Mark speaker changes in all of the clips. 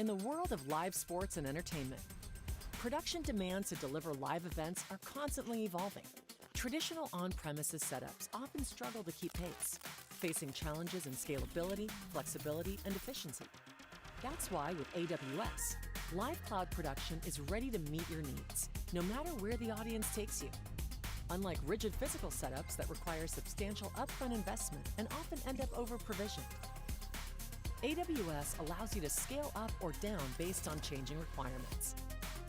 Speaker 1: In the world of live sports and entertainment, production demands to deliver live events are constantly evolving. Traditional on-premises setups often struggle to keep pace, facing challenges in scalability, flexibility, and efficiency. That's why with AWS, live cloud production is ready to meet your needs, no matter where the audience takes you. Unlike rigid physical setups that require substantial upfront investment and often end up over-provisioned, AWS allows you to scale up or down based on changing requirements.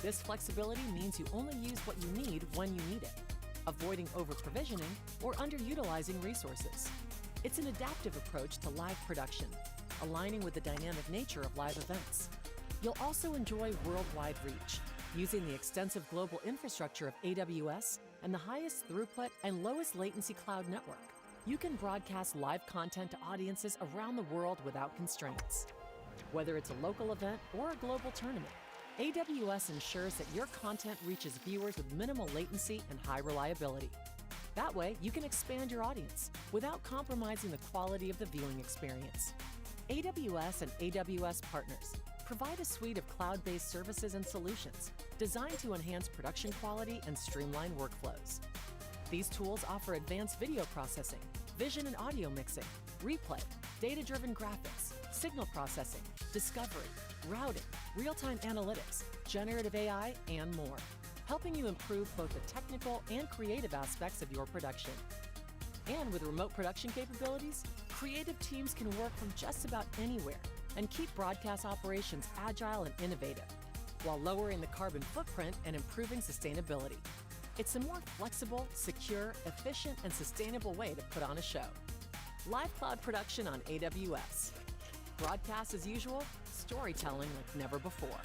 Speaker 1: This flexibility means you only use what you need when you need it, avoiding over-provisioning or underutilizing resources. It's an adaptive approach to live production, aligning with the dynamic nature of live events. You'll also enjoy worldwide reach, using the extensive global infrastructure of AWS and the highest throughput and lowest latency cloud network. You can broadcast live content to audiences around the world without constraints. Whether it's a local event or a global tournament, AWS ensures that your content reaches viewers with minimal latency and high reliability. That way, you can expand your audience without compromising the quality of the viewing experience. AWS and AWS partners provide a suite of cloud-based services and solutions designed to enhance production quality and streamline workflows. These tools offer advanced video processing, vision and audio mixing, replay, data-driven graphics, signal processing, discovery, routing, real-time analytics, generative AI, and more, helping you improve both the technical and creative aspects of your production. And with remote production capabilities, creative teams can work from just about anywhere and keep broadcast operations agile and innovative, while lowering the carbon footprint and improving sustainability. It's a more flexible, secure, efficient, and sustainable way to put on a show. Live cloud production on AWS. Broadcast as usual, storytelling like never before.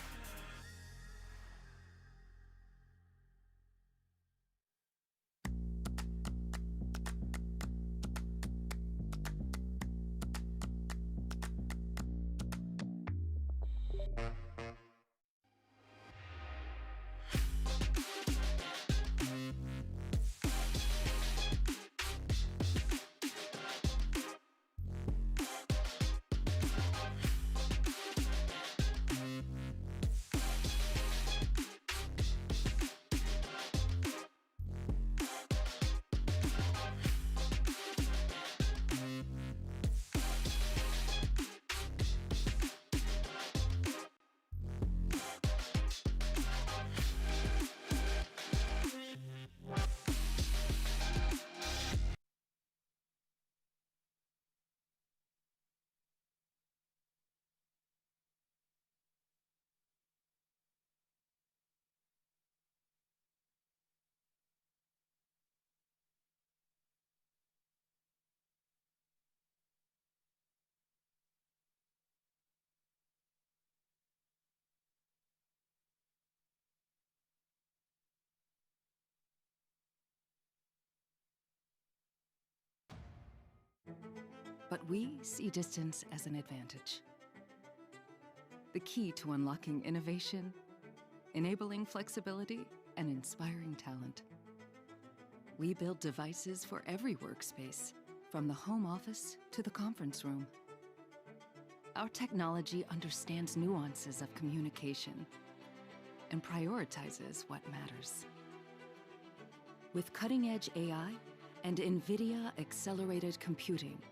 Speaker 2: But we see distance as an advantage. The key to unlocking innovation, enabling flexibility, and inspiring talent. We build devices for every workspace, from the home office to the conference room. Our technology understands nuances of communication and prioritizes what matters. With cutting-edge AI and NVIDIA accelerated computing,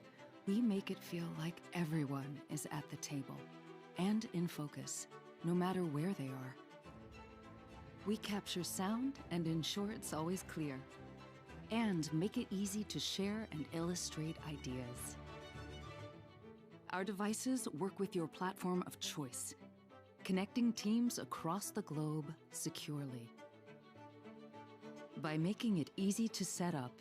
Speaker 2: we make it feel like everyone is at the table and in focus, no matter where they are. We capture sound and ensure it's always clear, and make it easy to share and illustrate ideas. Our devices work with your platform of choice, connecting teams across the globe securely. By making it easy to set up,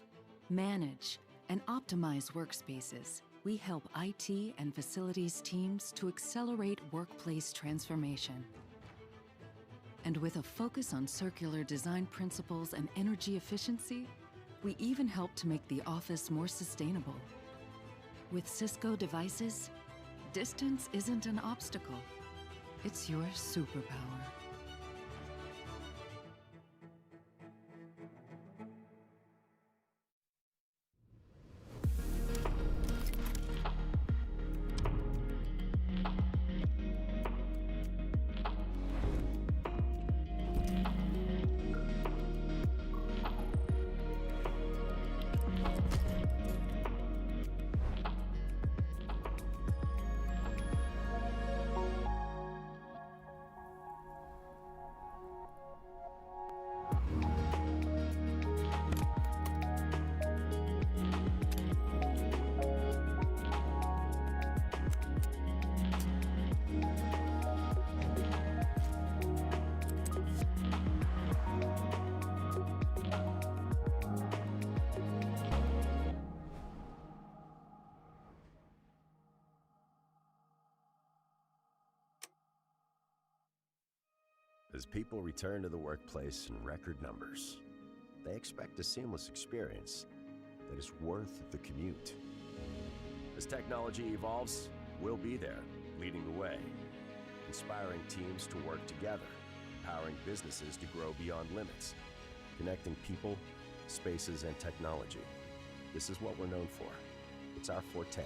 Speaker 2: manage, and optimize workspaces, we help IT and facilities teams to accelerate workplace transformation. And with a focus on circular design principles and energy efficiency, we even help to make the office more sustainable. With Cisco devices, distance isn't an obstacle. It's your superpower.
Speaker 3: as people return to the workplace in record numbers. They expect a seamless experience that is worth the commute. As technology evolves, we'll be there, leading the way, inspiring teams to work together, empowering businesses to grow beyond limits, connecting people, spaces, and technology. This is what we're known for. It's our forte.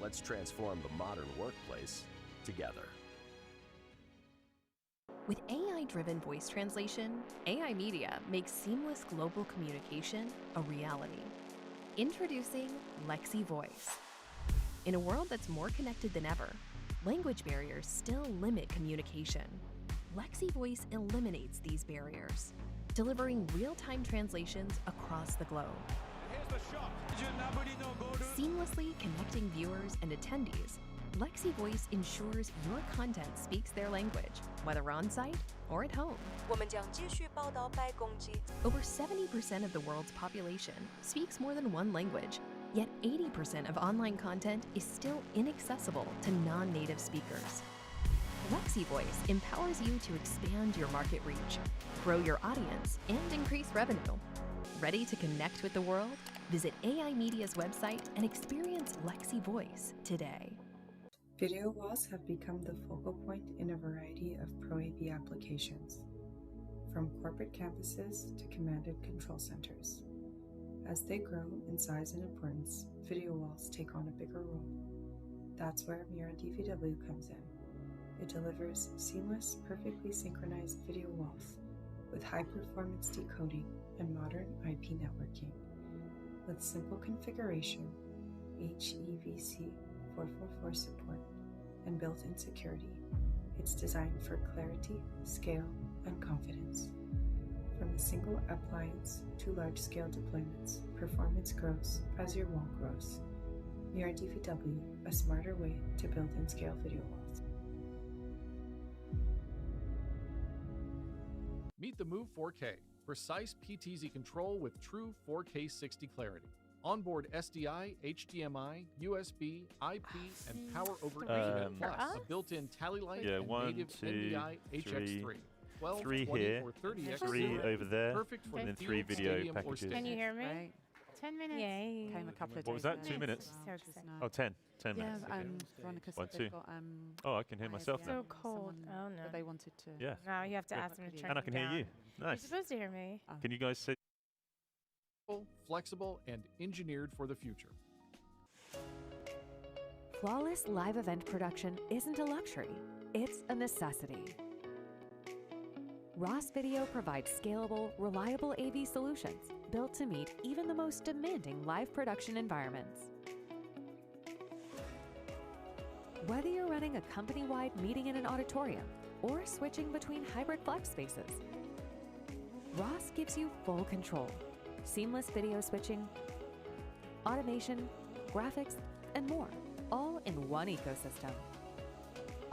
Speaker 3: Let's transform the modern workplace together.
Speaker 4: With AI-driven voice translation, AI Media makes seamless global communication a reality. Introducing Lexi Voice. In a world that's more connected than ever, language barriers still limit communication. Lexi Voice eliminates these barriers, delivering real-time translations across the globe. Seamlessly connecting viewers and attendees, Lexi Voice ensures your content speaks their language, whether on-site or at home.
Speaker 5: 我们将继续报道白宫及
Speaker 4: Over 70% of the world's population speaks more than one language, yet 80% of online content is still inaccessible to non-native speakers. Lexi Voice empowers you to expand your market reach, grow your audience, and increase revenue. Ready to connect with the world? Visit AI Media's website and experience Lexi Voice today.
Speaker 6: Video walls have become the focal point in a variety of Pro AV applications, from corporate campuses to command and control centers. As they grow in size and importance, video walls take on a bigger role. That's where Mira DVW comes in. It delivers seamless, perfectly synchronized video walls with high-performance decoding and modern IP networking. With simple configuration, HEVC 444 support, and built-in security, it's designed for clarity, scale, and confidence. From a single appliance to large-scale deployments, performance grows as your wall grows. Mira DVW, a smarter way to build and scale video walls.
Speaker 7: Meet the Move 4K, precise PTZ control with true 4K 60 clarity. Onboard SDI, HDMI, USB, IP, and Power over Ethernet, plus a built-in tally light and native NDI HX3. 12,
Speaker 8: 3
Speaker 7: 20,
Speaker 8: here,
Speaker 7: or 30x
Speaker 8: 3 over there,
Speaker 7: perfect for
Speaker 8: and then
Speaker 7: the
Speaker 8: 3
Speaker 7: field,
Speaker 8: video
Speaker 7: stadium, or
Speaker 8: packages.
Speaker 7: station.
Speaker 9: Can you hear me?
Speaker 10: Right.
Speaker 9: 10 minutes.
Speaker 10: Yay. Came a couple of
Speaker 8: What was
Speaker 10: days
Speaker 8: that?
Speaker 10: ago.
Speaker 8: 2 minutes?
Speaker 9: So excited.
Speaker 8: Oh, 10
Speaker 10: Yeah,
Speaker 8: minutes. Okay.
Speaker 10: Veronica said
Speaker 8: 1, 2.
Speaker 10: they've got,
Speaker 8: Oh, I can hear myself
Speaker 10: IABM,
Speaker 8: now.
Speaker 9: So cold.
Speaker 10: someone
Speaker 9: Oh, no.
Speaker 10: that they wanted to.
Speaker 8: Yeah.
Speaker 9: No, you have to
Speaker 8: Good.
Speaker 9: ask them to turn
Speaker 8: And I
Speaker 9: it
Speaker 8: can
Speaker 9: down.
Speaker 8: hear you.
Speaker 9: You're
Speaker 8: Nice.
Speaker 9: supposed to hear me.
Speaker 8: Can you guys say?
Speaker 7: Flexible, and engineered for the future.
Speaker 11: Flawless live event production isn't a luxury, it's a necessity. Ross Video provides scalable, reliable AV solutions built to meet even the most demanding live production environments. Whether you're running a company-wide meeting in an auditorium or switching between hybrid flex spaces, Ross gives you full control. Seamless video switching, automation, graphics, and more, all in one ecosystem.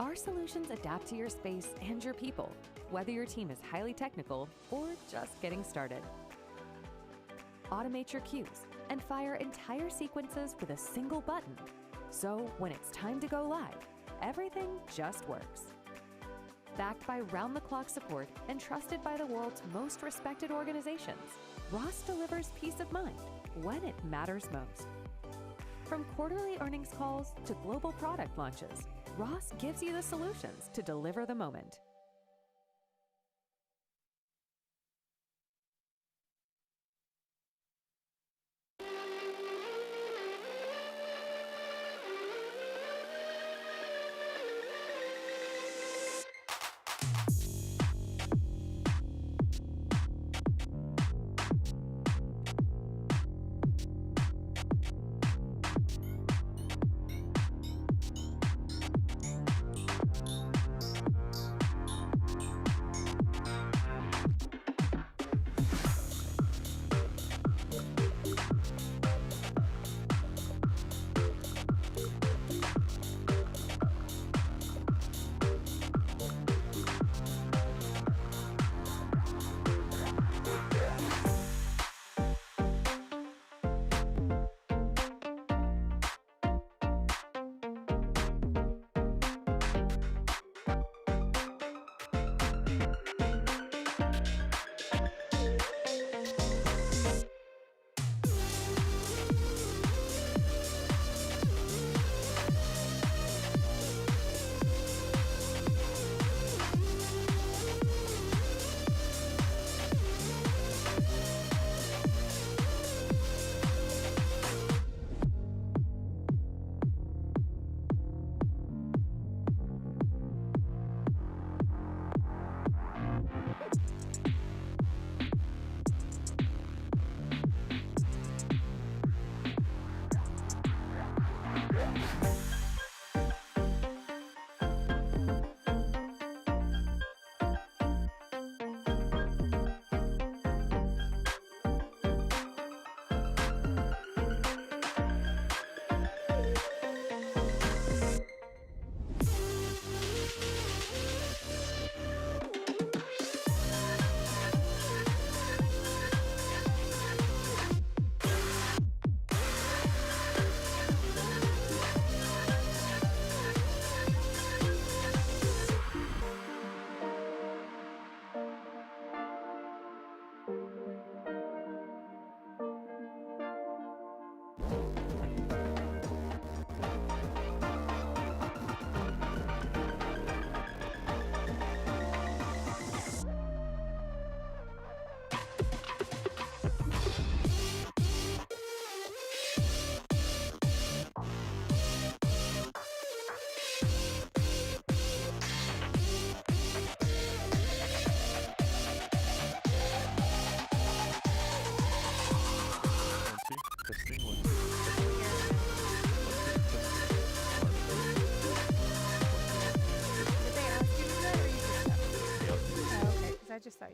Speaker 11: Our solutions adapt to your space and your people, whether your team is highly technical or just getting started. Automate your cues and fire entire sequences with a single button. So when it's time to go live, everything just works. Backed by round-the-clock support and trusted by the world's most respected organizations, Ross delivers peace of mind when it matters most. From quarterly earnings calls to global product launches, Ross gives you the solutions to deliver the moment.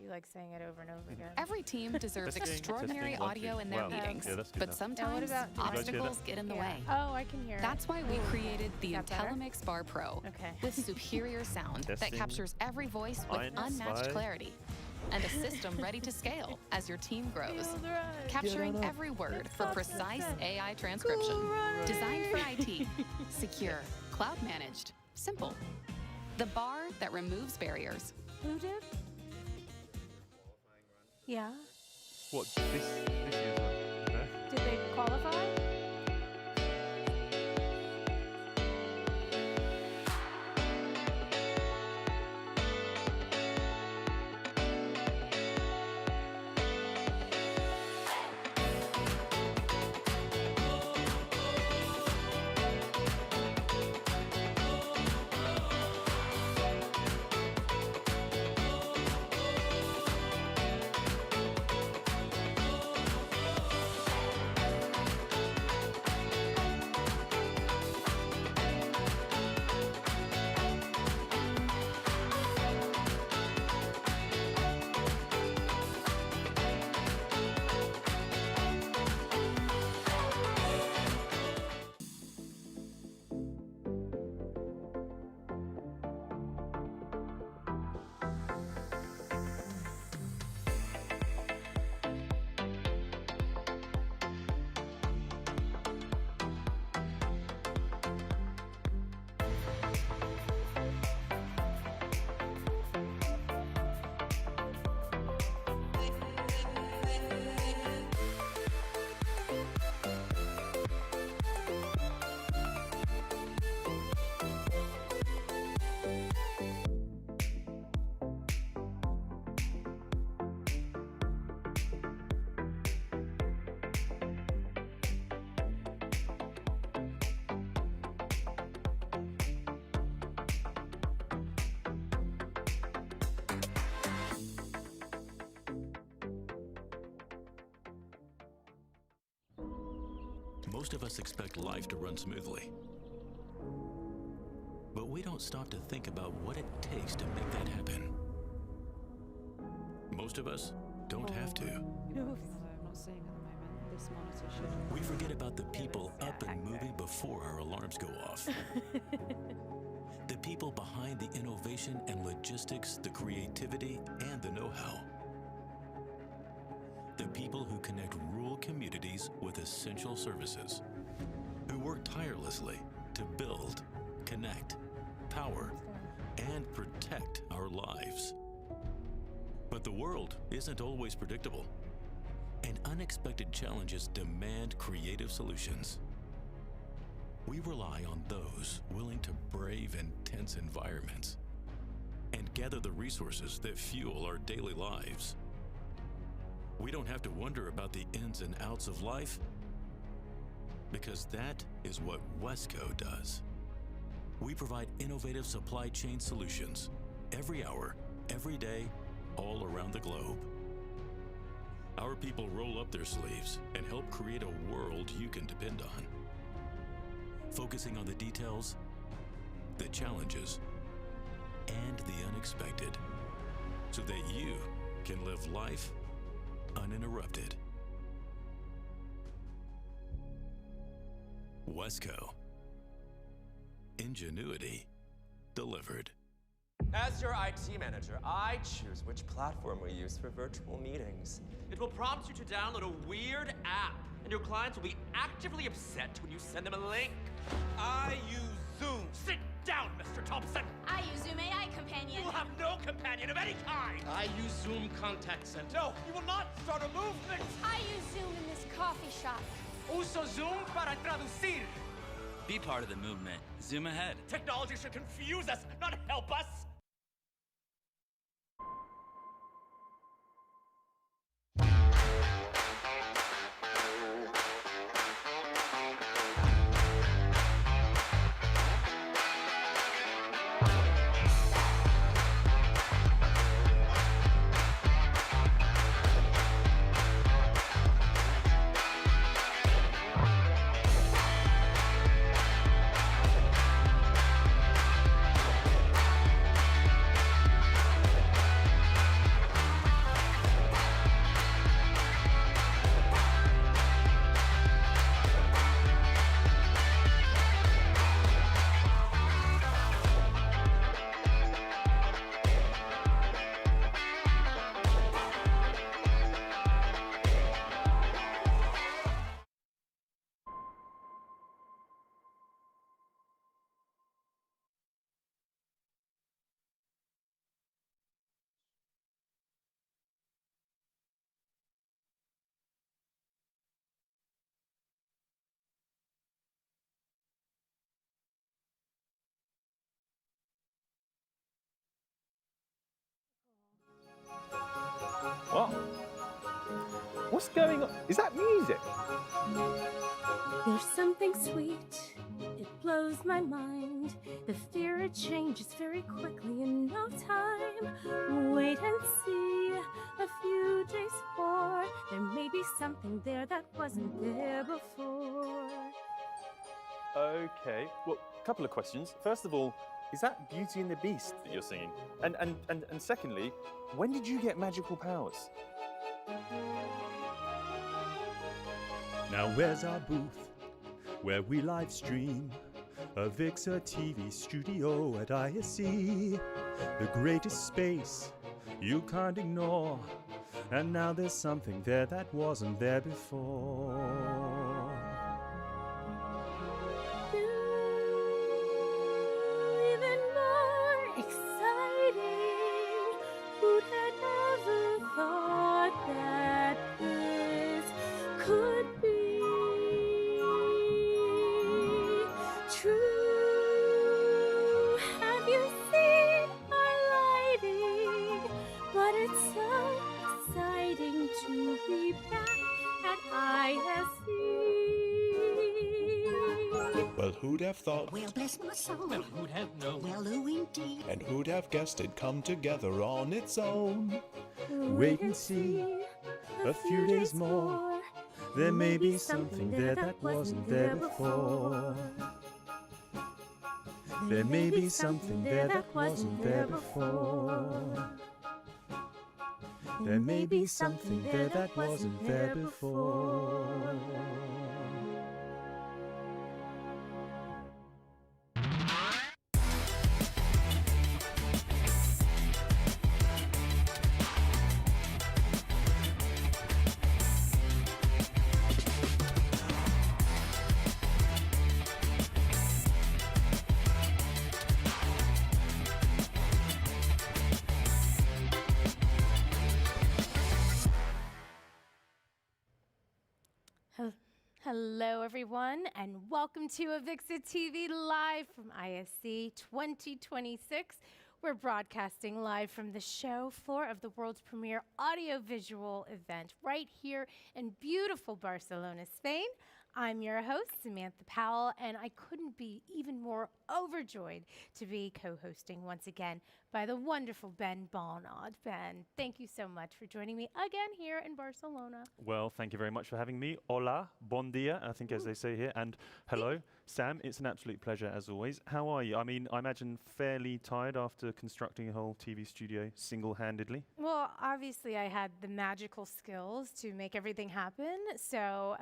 Speaker 9: you like saying it over and over again.
Speaker 2: Every team deserves
Speaker 8: Testing,
Speaker 2: extraordinary
Speaker 8: testing, 1,
Speaker 2: audio
Speaker 8: 2.
Speaker 2: in their
Speaker 8: Wow.
Speaker 2: meetings,
Speaker 8: Yeah, that's good
Speaker 2: but
Speaker 8: now.
Speaker 2: sometimes
Speaker 9: about-
Speaker 2: obstacles get in the way.
Speaker 9: Oh, I can hear
Speaker 2: That's
Speaker 9: it.
Speaker 2: why we created the
Speaker 9: Is that better?
Speaker 2: IntelliMix Bar Pro
Speaker 9: Okay.
Speaker 2: with superior sound that
Speaker 8: Testing.
Speaker 2: captures every voice with
Speaker 8: 1,
Speaker 2: unmatched
Speaker 8: 2.
Speaker 2: clarity, and a system ready to scale as your team grows,
Speaker 9: Feel the rush.
Speaker 2: capturing every word for precise AI transcription. Designed for IT, secure, cloud managed, simple. The bar that removes barriers.
Speaker 9: Who did? Yeah.
Speaker 8: What, this year's one? No?
Speaker 9: Did they qualify?
Speaker 10: Most of us expect life to run smoothly. But we don't stop to think about what it takes to make that happen. Most of us don't have to.
Speaker 12: I'm not seeing at the moment. This monitor should.
Speaker 10: We forget about the people up and moving before our alarms go off. The people behind the innovation and logistics, the creativity, and the know-how. The people who connect rural communities with essential services, who work tirelessly to build, connect, power, and protect our lives. But the world isn't always predictable, and unexpected challenges demand creative solutions. We rely on those willing to brave intense environments and gather the resources that fuel our daily lives. We don't have to wonder about the ins and outs of life, because that is what Wesco does. We provide innovative supply chain solutions every hour, every day, all around the globe. Our people roll up their sleeves and help create a world you can depend on, focusing on the details, the challenges, and the unexpected, so that you can live life uninterrupted. Wesco. Ingenuity delivered.
Speaker 13: As your IT manager, I choose which platform we use for virtual meetings.
Speaker 14: It will prompt you to download a weird app, and your clients will be actively upset when you send them a link. I use Zoom. Sit down, Mr. Thompson.
Speaker 15: I use Zoom AI Companion.
Speaker 14: You will have no companion of any kind. I use Zoom Contact Center. No, you will not start a movement.
Speaker 15: I use Zoom in this coffee shop.
Speaker 14: Uso Zoom para traducir.
Speaker 16: Be part of the movement. Zoom ahead.
Speaker 14: Technology should confuse us, not help us.
Speaker 17: What's going on? Is that music?
Speaker 9: There's something sweet, it blows my mind. The fear it changes very quickly in no time. Wait and see, a few days more. There may be something there that wasn't there before.
Speaker 17: Okay, well, a couple of questions. First of all, is that Beauty and the Beast that you're singing? And secondly, when did you get magical powers?
Speaker 18: Now where's our booth where we live stream? AVIXA TV studio at ISE, the greatest space you can't ignore. And now there's something there that wasn't there before.
Speaker 9: Even more exciting. Who'd have ever thought that this could be true? Have you seen our lighting? But it's so exciting to be back at ISE.
Speaker 19: Well, who'd have thought?
Speaker 20: Well, bless my soul.
Speaker 14: Well, who'd have known?
Speaker 20: Well, who indeed?
Speaker 19: And who'd have guessed it'd come together on its own?
Speaker 18: Wait and see, a few days more. There may be something there that wasn't there before. There may be something there that wasn't there before. There may be something there that wasn't there before.
Speaker 9: Hello, everyone, and welcome to AVIXA TV live from ISE 2026. We're broadcasting live from the show floor of the world's premier audiovisual event right here in beautiful Barcelona, Spain. I'm your host, Samantha Powell, and I couldn't be even more overjoyed to be co-hosting once again by the wonderful Ben Balnaud. Ben, thank you so much for joining me again here in Barcelona.
Speaker 8: Well, thank you very much for having me. Hola, bon dia, I think as they say here, and hello. Sam, it's an absolute pleasure as always. How are you? I mean, I imagine fairly tired after constructing a whole TV studio single-handedly.
Speaker 9: Well, obviously I had the magical skills to make everything happen. So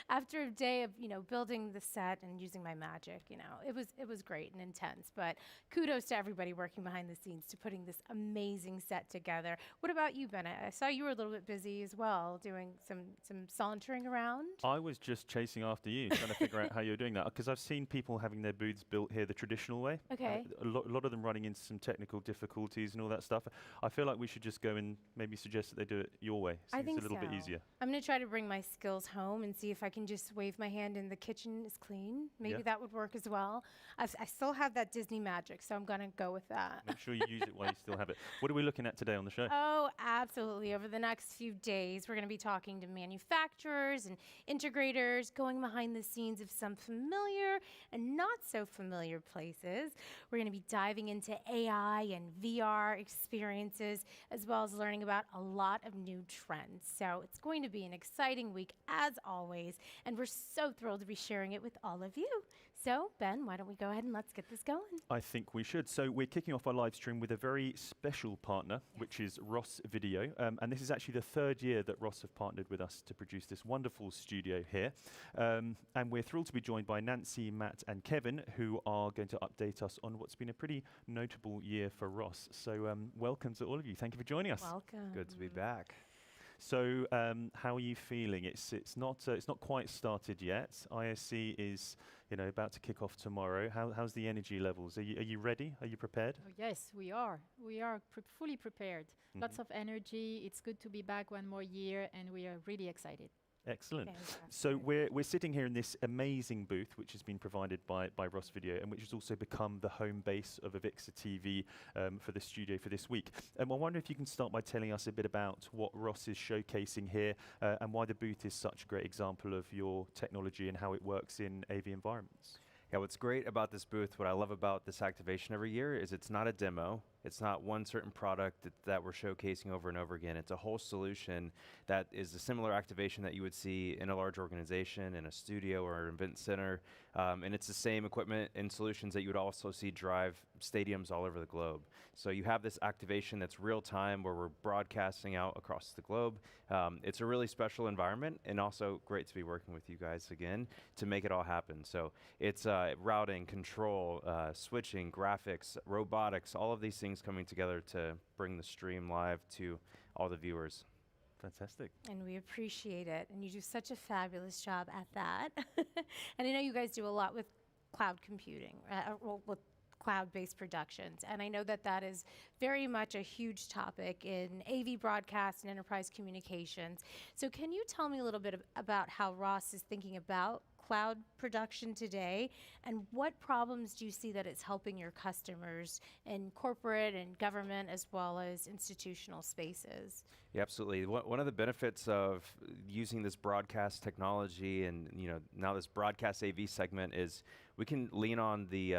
Speaker 9: after a day of, building the set and using my magic, it was great and intense. But kudos to everybody working behind the scenes to putting this amazing set together. What about you, Ben? I saw you were a little bit busy as well, doing some sauntering around.
Speaker 8: I was just chasing after you, trying to figure out how you're doing that, because I've seen people having their booths built here the traditional way.
Speaker 9: Okay.
Speaker 8: A lot of them running into some technical difficulties and all that stuff. I feel like we should just go and maybe suggest that they do it your way.
Speaker 9: I think
Speaker 8: it's a little bit easier.
Speaker 9: I'm going to try to bring my skills home and see if I can just wave my hand and the kitchen is clean. Maybe that would work as well. I still have that Disney magic, so I'm going to go with that.
Speaker 8: Make sure you use it while you still have it. What are we looking at today on the show?
Speaker 9: Oh, absolutely. Over the next few days, we're going to be talking to manufacturers and integrators, going behind the scenes of some familiar and not so familiar places. We're going to be diving into AI and VR experiences, as well as learning about a lot of new trends. So it's going to be an exciting week, as always, and we're so thrilled to be sharing it with all of you. So, Ben, why don't we go ahead and let's get this going?
Speaker 8: I think we should. So we're kicking off our live stream with a very special partner, which is Ross Video. And this is actually the third year that Ross have partnered with us to produce this wonderful studio here. And we're thrilled to be joined by Nancy, Matt, and Kevin, who are going to update us on what's been a pretty notable year for Ross. So welcome to all of you. Thank you for joining us.
Speaker 9: Welcome.
Speaker 21: Good to be back.
Speaker 8: So how are you feeling? It's not quite started yet. ISE is about to kick off tomorrow. How's the energy levels? Are you ready? Are you prepared?
Speaker 12: Oh, yes, we are. We are fully prepared. Lots of energy. It's good to be back one more year, and we are really excited.
Speaker 8: Excellent.
Speaker 9: Fantastic.
Speaker 8: So we're sitting here in this amazing booth, which has been provided by Ross Video, and which has also become the home base of AVIXA TV for the studio for this week. I wonder if you can start by telling us a bit about what Ross is showcasing here and why the booth is such a great example of your technology and how it works in AV environments.
Speaker 21: Yeah, what's great about this booth, what I love about this activation every year is it's not a demo. It's not one certain product that we're showcasing over and over again. It's a whole solution that is a similar activation that you would see in a large organization, in a studio or an event center. And it's the same equipment and solutions that you would also see drive stadiums all over the globe. So you have this activation that's real time where we're broadcasting out across the globe. It's a really special environment and also great to be working with you guys again to make it all happen. So it's routing, control, switching, graphics, robotics, all of these things coming together to bring the stream live to all the viewers.
Speaker 8: Fantastic.
Speaker 9: And we appreciate it. And you do such a fabulous job at that. And I know you guys do a lot with cloud computing, with cloud-based productions. And I know that that is very much a huge topic in AV broadcast and enterprise communications. So can you tell me a little bit about how Ross is thinking about cloud production today, and what problems do you see that it's helping your customers in corporate and government as well as institutional spaces?
Speaker 21: Yeah, absolutely. One of the benefits of using this broadcast technology and now this broadcast AV segment is we can lean on the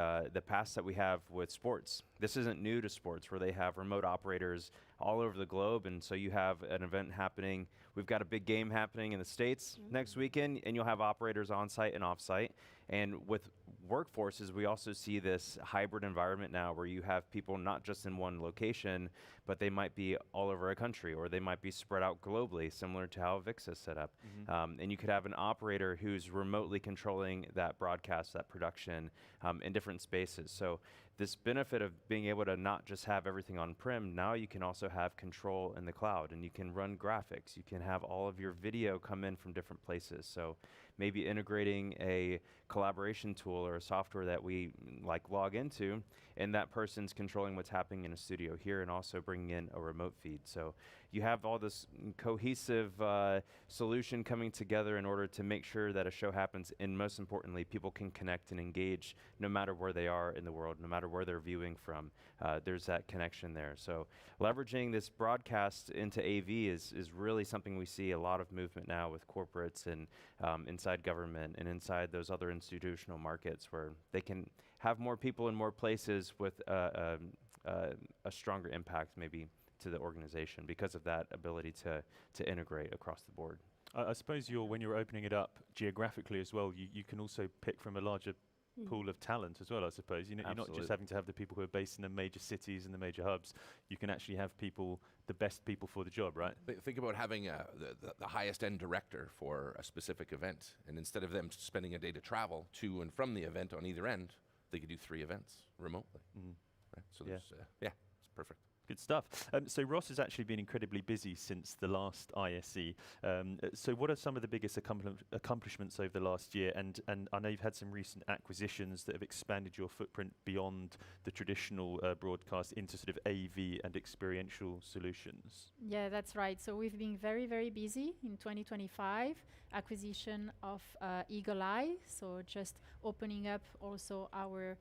Speaker 21: past that we have with sports. This isn't new to sports where they have remote operators all over the globe, and so you have an event happening. We've got a big game happening in the States next weekend, and you'll have operators on site and off site. And with workforces, we also see this hybrid environment now where you have people not just in one location, but they might be all over a country, or they might be spread out globally, similar to how AVIXA is set up. And you could have an operator who's remotely controlling that broadcast, that production in different spaces. So this benefit of being able to not just have everything on-prem, now you can also have control in the cloud, and you can run graphics. You can have all of your video come in from different places. So maybe integrating a collaboration tool or a software that we log into, and that person's controlling what's happening in a studio here and also bringing in a remote feed. So you have all this cohesive solution coming together in order to make sure that a show happens, and most importantly, people can connect and engage no matter where they are in the world, no matter where they're viewing from. There's that connection there. So leveraging this broadcast into AV is really something we see a lot of movement now with corporates and inside government and inside those other institutional markets where they can have more people in more places with a stronger impact maybe to the organization because of that ability to integrate across the board.
Speaker 8: I suppose when you're opening it up geographically as well, you can also pick from a larger pool of talent as well, I suppose. You're not just having to have the people who are based in the major cities and the major hubs. You can actually have the best people for the job, right?
Speaker 22: Think about having the highest end director for a specific event, and instead of them spending a day to travel to and from the event on either end, they could do 3 events remotely. Right? So it's perfect.
Speaker 8: Good stuff. So Ross has actually been incredibly busy since the last ISE. So what are some of the biggest accomplishments over the last year? And I know you've had some recent acquisitions that have expanded your footprint beyond the traditional broadcast into sort of AV and experiential solutions.
Speaker 12: Yeah, that's right. So we've been very, very busy in 2025. Acquisition of Eagle Eye, so just opening up also our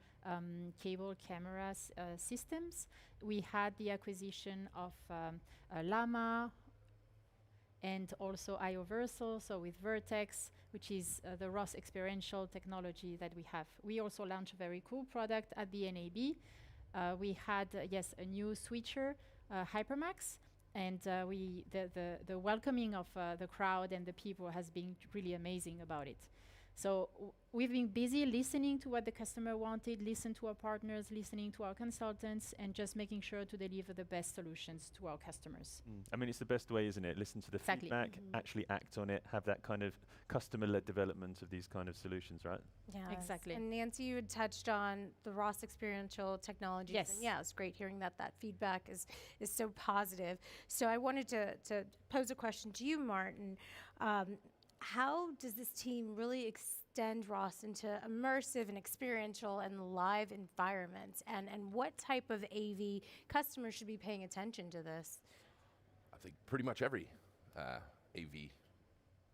Speaker 12: cable cameras systems. We had the acquisition of Llama and also IOversal, so with Vertex, which is the Ross experiential technology that we have. We also launched a very cool product at the NAB. We had, a new switcher, Hypermax, and the welcoming of the crowd and the people has been really amazing about it. So we've been busy listening to what the customer wanted, listen to our partners, listening to our consultants, and just making sure to deliver the best solutions to our customers.
Speaker 8: I mean, it's the best way, isn't it? Listen to the feedback, actually act on it, have that kind of customer-led development of these kind of solutions, right?
Speaker 9: Yeah,
Speaker 12: exactly.
Speaker 9: And Nancy, you had touched on the Ross experiential technologies.
Speaker 12: Yes.
Speaker 9: And yeah, it's great hearing that feedback is so positive. So I wanted to pose a question to you, Martin. How does this team really extend Ross into immersive and experiential and live environments? And what type of AV customers should be paying attention to this?
Speaker 22: I think pretty much every AV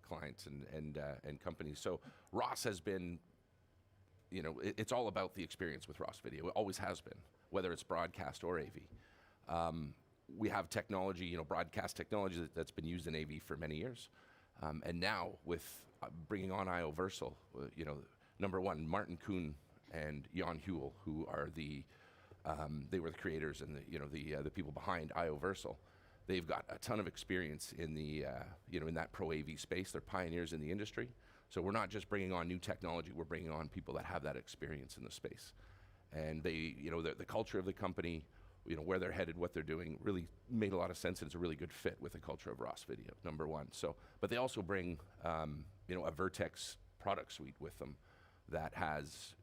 Speaker 22: clients and companies. So Ross has been, it's all about the experience with Ross Video. It always has been, whether it's broadcast or AV. We have technology, broadcast technology that's been used in AV for many years. And now with bringing on IOVersal, number one, Martin Kuhn and Jan Huel, who are they were the creators and the people behind IOVersal. They've got a ton of experience in the in that pro AV space. They're pioneers in the industry. So we're not just bringing on new technology. We're bringing on people that have that experience in the space. And they, the culture of the company, where they're headed, what they're doing, really made a lot of sense, and it's a really good fit with the culture of Ross Video, number one. So, but they also bring, a Vertex product suite with them that has,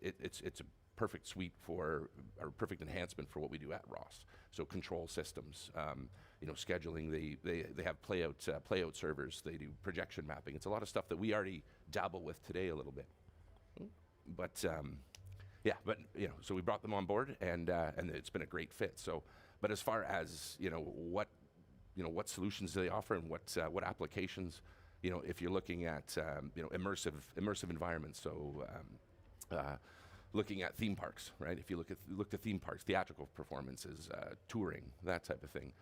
Speaker 22: it's a perfect suite or perfect enhancement for what we do at Ross. So control systems, scheduling. They have playout servers. They do projection mapping. It's a lot of stuff that we already dabble with today a little bit. But so we brought them on board, and it's been a great fit. So, but as far as what solutions do they offer and what applications, if you're looking at immersive environments, so looking at theme parks, right? If you look at theme parks, theatrical performances, touring, that type of thing.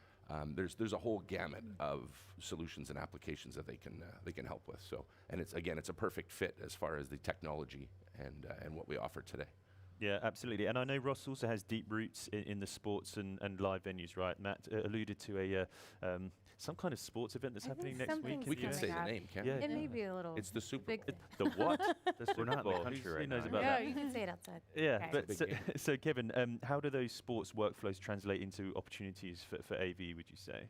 Speaker 22: There's a whole gamut of solutions and applications that they can help with. So, and it's a perfect fit as far as the technology and what we offer today.
Speaker 8: Yeah, absolutely. And I know Ross also has deep roots in the sports and live venues, right? Matt alluded to some kind of sports event that's happening next week.
Speaker 22: We can say the name, can't
Speaker 8: we?
Speaker 22: Yeah.
Speaker 9: It may be a little.
Speaker 22: It's the Super Bowl.
Speaker 8: The what?
Speaker 22: We're not in the country right
Speaker 8: Who knows
Speaker 22: now.
Speaker 8: about
Speaker 9: No,
Speaker 8: that?
Speaker 9: you can say it outside.
Speaker 8: Yeah,
Speaker 9: Okay.
Speaker 8: but so Kevin, how do those sports workflows translate into opportunities for AV, would you say?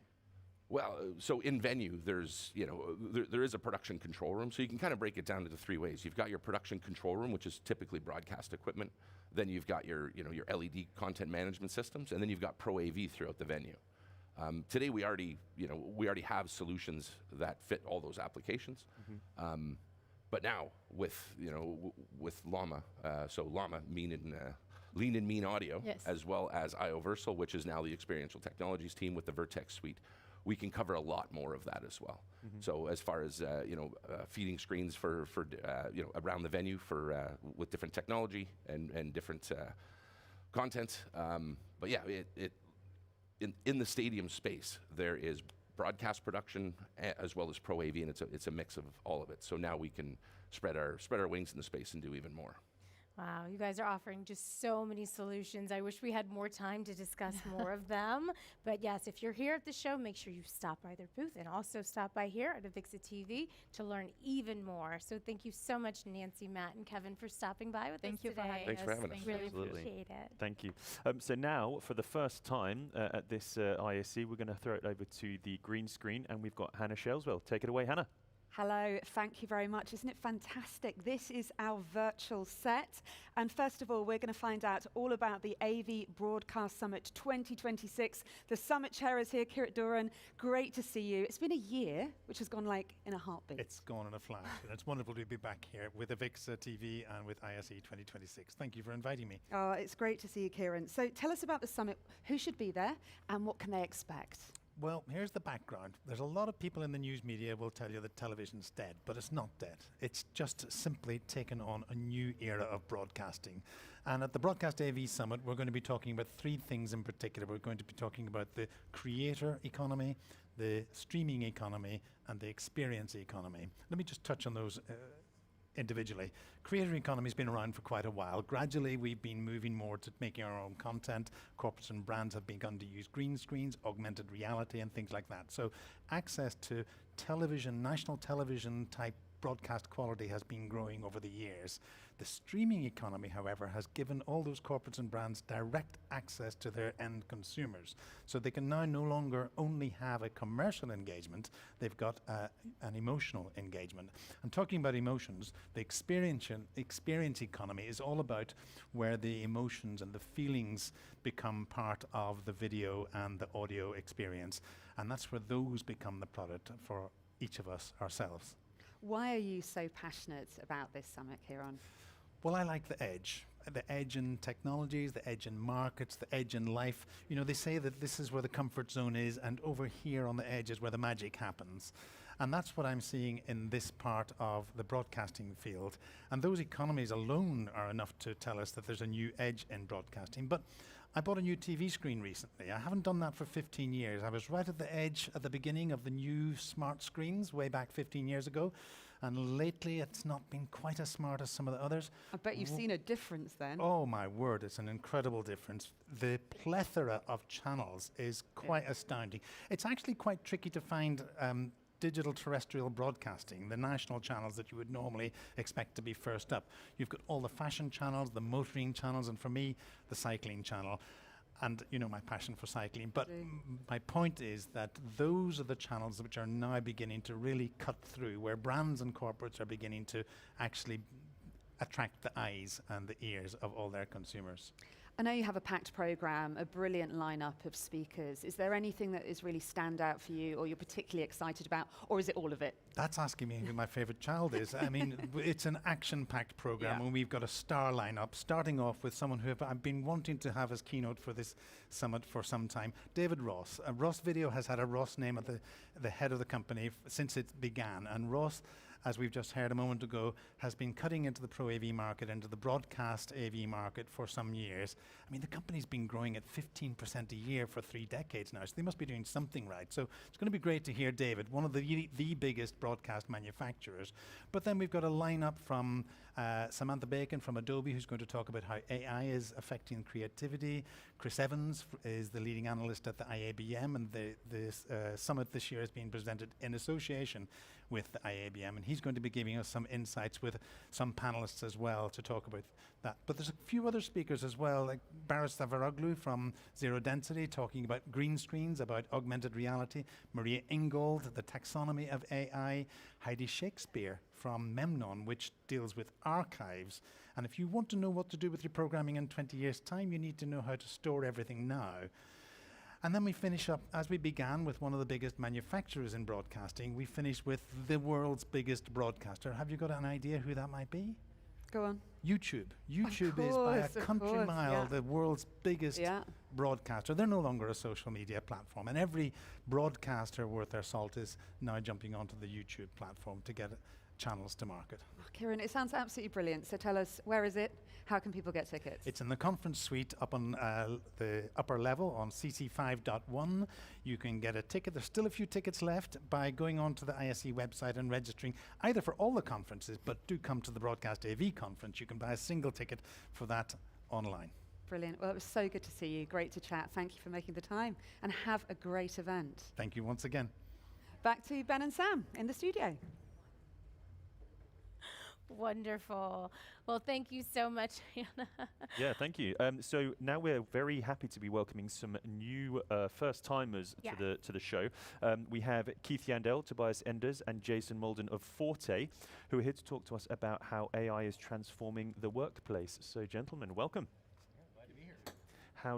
Speaker 22: Well, so in venue, there's, there is a production control room. So you can kind of break it down into three ways. You've got your production control room, which is typically broadcast equipment. Then you've got your LED content management systems, and then you've got Pro AV throughout the venue. Today we already have solutions that fit all those applications.
Speaker 8: Mm-hmm.
Speaker 22: But now with Llama, so Llama lean and mean audio,
Speaker 9: Yes.
Speaker 22: as well as IOVersal, which is now the experiential technologies team with the Vertex suite. We can cover a lot more of that as well.
Speaker 8: Mm-hmm.
Speaker 22: So as far as feeding screens for around the venue for with different technology and different content. But yeah, in the stadium space there is broadcast production as well as Pro AV, and it's a mix of all of it. So now we can spread our wings in the space and do even more.
Speaker 9: Wow, you guys are offering just so many solutions. I wish we had more time to discuss more of them. But yes, if you're here at the show, make sure you stop by their booth and also stop by here at AVIXA TV to learn even more. So thank you so much, Nancy, Matt, and Kevin, for stopping by with us
Speaker 12: Thank you
Speaker 9: today.
Speaker 12: for having
Speaker 22: Thanks
Speaker 12: us.
Speaker 22: for having us.
Speaker 12: Thank
Speaker 9: Really
Speaker 12: you.
Speaker 22: Absolutely.
Speaker 9: appreciate it.
Speaker 8: Thank you. So now, for the first time at this ISE, we're going to throw it over to the green screen, and we've got Hannah Shelswell. Take it away, Hannah.
Speaker 1: Hello, thank you very much. Isn't it fantastic? This is our virtual set. And first of all, we're going to find out all about the AV Broadcast Summit 2026. The summit chair is here, Kirit Duran. Great to see you. It's been a year, which has gone like in a heartbeat.
Speaker 3: It's gone in a flash. And it's wonderful to be back here with AVIXA TV and with ISE 2026. Thank you for inviting me.
Speaker 1: Oh, it's great to see you, Kieran. So tell us about the summit. Who should be there and what can they expect?
Speaker 3: Well, here's the background. There's a lot of people in the news media will tell you that television's dead, but it's not dead. It's just simply taken on a new era of broadcasting. And at the Broadcast AV Summit, we're going to be talking about three things in particular. We're going to be talking about the creator economy, the streaming economy, and the experience economy. Let me just touch on those individually. Creator economy has been around for quite a while. Gradually, we've been moving more to making our own content. Corporates and brands have begun to use green screens, augmented reality, and things like that. So access to television, national television type broadcast quality has been growing over the years. The streaming economy, however, has given all those corporates and brands direct access to their end consumers. So they can now no longer only have a commercial engagement, they've got an emotional engagement. And talking about emotions, the experience economy is all about where the emotions and the feelings become part of the video and the audio experience. And that's where those become the product for each of us ourselves.
Speaker 1: Why are you so passionate about this summit, Kieran?
Speaker 3: Well, I like the edge in technologies, the edge in markets, the edge in life. You know, they say that this is where the comfort zone is, and over here on the edge is where the magic happens. And that's what I'm seeing in this part of the broadcasting field. And those economies alone are enough to tell us that there's a new edge in broadcasting. But I bought a new TV screen recently. I haven't done that for 15 years. I was right at the edge at the beginning of the new smart screens way back 15 years ago. And lately, it's not been quite as smart as some of the others.
Speaker 1: I bet you've seen a difference then.
Speaker 3: Oh, my word, it's an incredible difference. The plethora of channels is quite astounding. It's actually quite tricky to find digital terrestrial broadcasting, the national channels that you would normally expect to be first up. You've got all the fashion channels, the motoring channels, and for me, the cycling channel. And you know my passion for cycling. But my point is that those are the channels which are now beginning to really cut through, where brands and corporates are beginning to actually attract the eyes and the ears of all their consumers.
Speaker 1: I know you have a packed program, a brilliant lineup of speakers. Is there anything that is really stand out for you or you're particularly excited about, or is it all of it?
Speaker 3: That's asking me who my favorite child is. I mean, it's an action-packed program, and we've got a star lineup, starting off with someone who I've been wanting to have as keynote for this summit for some time, David Ross. Ross Video has had a Ross name at the head of the company since it began, and Ross, as we've just heard a moment ago, has been cutting into the Pro AV market, into the broadcast AV market for some years. I mean, the company's been growing at 15% a year for 3 decades now, so they must be doing something right. So it's going to be great to hear David, one of the biggest broadcast manufacturers. But then we've got a lineup from Samantha Bacon from Adobe, who's going to talk about how AI is affecting creativity. Chris Evans is the leading analyst at the IABM, and the summit this year is being presented in association with the IABM, and he's going to be giving us some insights with some panelists as well to talk about that. But there's a few other speakers as well, like Baris Zavaroglu from Zero Density, talking about green screens, about augmented reality, Maria Ingold, the taxonomy of AI, Heidi Shakespeare from Memnon, which deals with archives. And if you want to know what to do with your programming in 20 years' time, you need to know how to store everything now. And then we finish up, as we began, with one of the biggest manufacturers in broadcasting. We finish with the world's biggest broadcaster. Have you got an idea who that might be?
Speaker 1: Go on.
Speaker 3: YouTube. YouTube is by a country mile the world's biggest broadcaster. They're no longer a social media platform. And every broadcaster worth their salt is now jumping onto the YouTube platform to get channels to market.
Speaker 1: Oh, Kieran, it sounds absolutely brilliant. So tell us, where is it? How can people get tickets?
Speaker 3: It's in the conference suite up on the upper level on CC5.1. You can get a ticket. There's still a few tickets left by going on to the ISE website and registering either for all the conferences, but do come to the Broadcast AV conference. You can buy a single ticket for that online.
Speaker 1: Brilliant. Well, it was so good to see you. Great to chat. Thank you for making the time, and have a great event.
Speaker 3: Thank you once again.
Speaker 1: Back to Ben and Sam in the studio.
Speaker 9: Wonderful. Well, thank you so much, Hannah.
Speaker 8: Yeah, thank you. So now we're very happy to be welcoming some new first-timers to the show. We have Keith Yandel, Tobias Enders, and Jason Molden of Forte, who are here to talk to us about how AI is transforming the workplace. So, gentlemen, welcome.
Speaker 4: Yeah, glad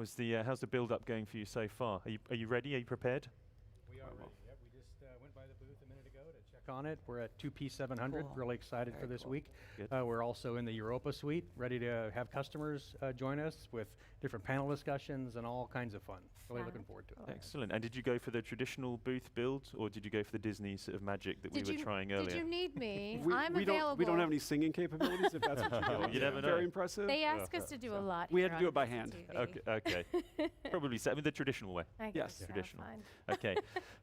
Speaker 4: to be here.
Speaker 8: How's the build-up going for you so far? Are you ready? Are you prepared?
Speaker 4: We are ready. Yep, we just went by the booth a minute ago to check on it. We're at 2P700, really excited for this week. We're also in the Europa suite, ready to have customers join us with different panel discussions and all kinds of fun. Really looking forward to it.
Speaker 8: Excellent. And did you go for the traditional booth build, or did you go for the Disney sort of magic that we were trying earlier?
Speaker 9: Did you need me?
Speaker 5: I'm available. We don't have any singing capabilities, if that's what you want.
Speaker 8: You never know.
Speaker 5: Very impressive.
Speaker 9: They ask us to do a lot.
Speaker 5: We had to do it by hand.
Speaker 8: Okay. Probably the traditional way.
Speaker 5: Yes.
Speaker 8: Traditional. Okay.